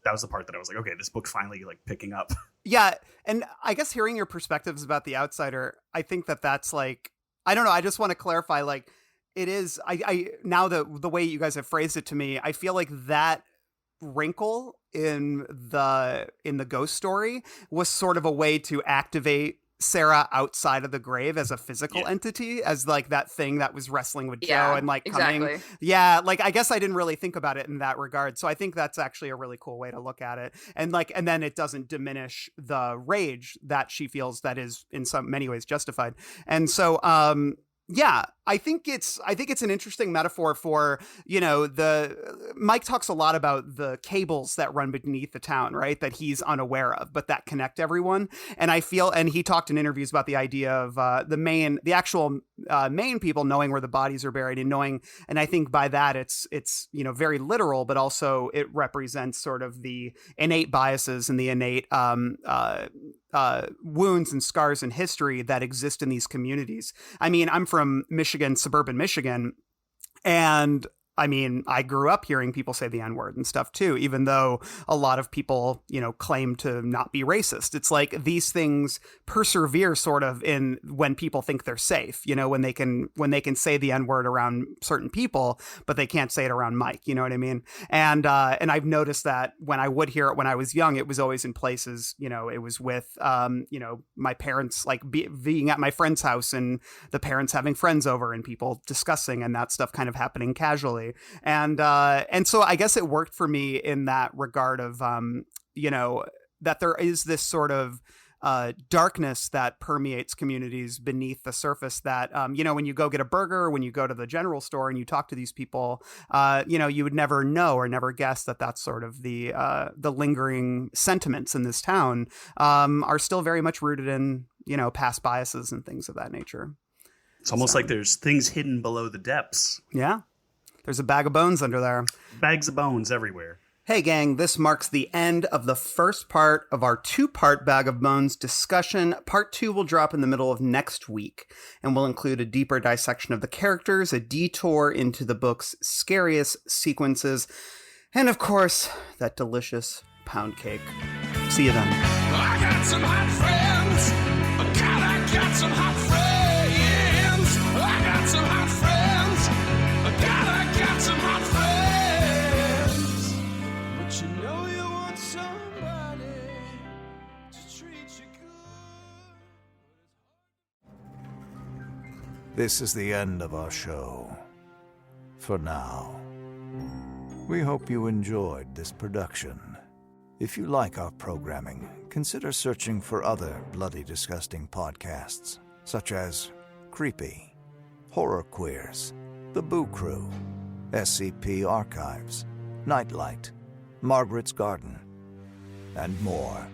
that was the part that I was like, okay, this book's finally like picking up. Yeah. And I guess hearing your perspectives about the outsider, I think that's like, I don't know. I just want to clarify, like it is, I now the way you guys have phrased it to me, I feel like that wrinkle in the ghost story was sort of a way to activate Sarah outside of the grave as a physical entity, as like that thing that was wrestling with Joe and like coming. Exactly. Yeah. Like, I guess I didn't really think about it in that regard. So I think that's actually a really cool way to look at it. And then it doesn't diminish the rage that she feels that is in many ways justified. And so, yeah, I think it's an interesting metaphor for, Mike talks a lot about the cables that run beneath the town, right? That he's unaware of, but that connect everyone. And and he talked in interviews about the idea of the actual Maine people knowing where the bodies are buried and knowing. And I think by that it's very literal, but also it represents sort of the innate biases and the innate wounds and scars and history that exist in these communities. I mean, I'm from Michigan, suburban Michigan, and I mean, I grew up hearing people say the N-word and stuff too, even though a lot of people, claim to not be racist. It's like these things persevere sort of in when people think they're safe, when they can say the N-word around certain people, but they can't say it around Mike. You know what I mean? And I've noticed that when I would hear it when I was young, it was always in places, it was with, my parents, like being at my friend's house and the parents having friends over and people discussing and that stuff kind of happening casually. And so I guess it worked for me in that regard of, that there is this sort of darkness that permeates communities beneath the surface that, when you go get a burger, when you go to the general store and you talk to these people, you would never know or never guess that that's sort of the lingering sentiments in this town are still very much rooted in, past biases and things of that nature. It's almost like there's things hidden below the depths. Yeah. There's a bag of bones under there. Bags of bones everywhere. Hey gang, this marks the end of the first part of our 2-part Bag of Bones discussion. Part 2 will drop in the middle of next week and will include a deeper dissection of the characters, a detour into the book's scariest sequences, and of course, that delicious pound cake. See you then. I got some hot friends. God, I got some hot friends. I got some hot friends. God, I got some hot friends. But you want somebody to treat you good. This is the end of our show. For now. We hope you enjoyed this production. If you like our programming, consider searching for other bloody disgusting podcasts, such as Creepy, Horror Queers, The Boo Crew, SCP Archives, Nightlight, Margaret's Garden, and more.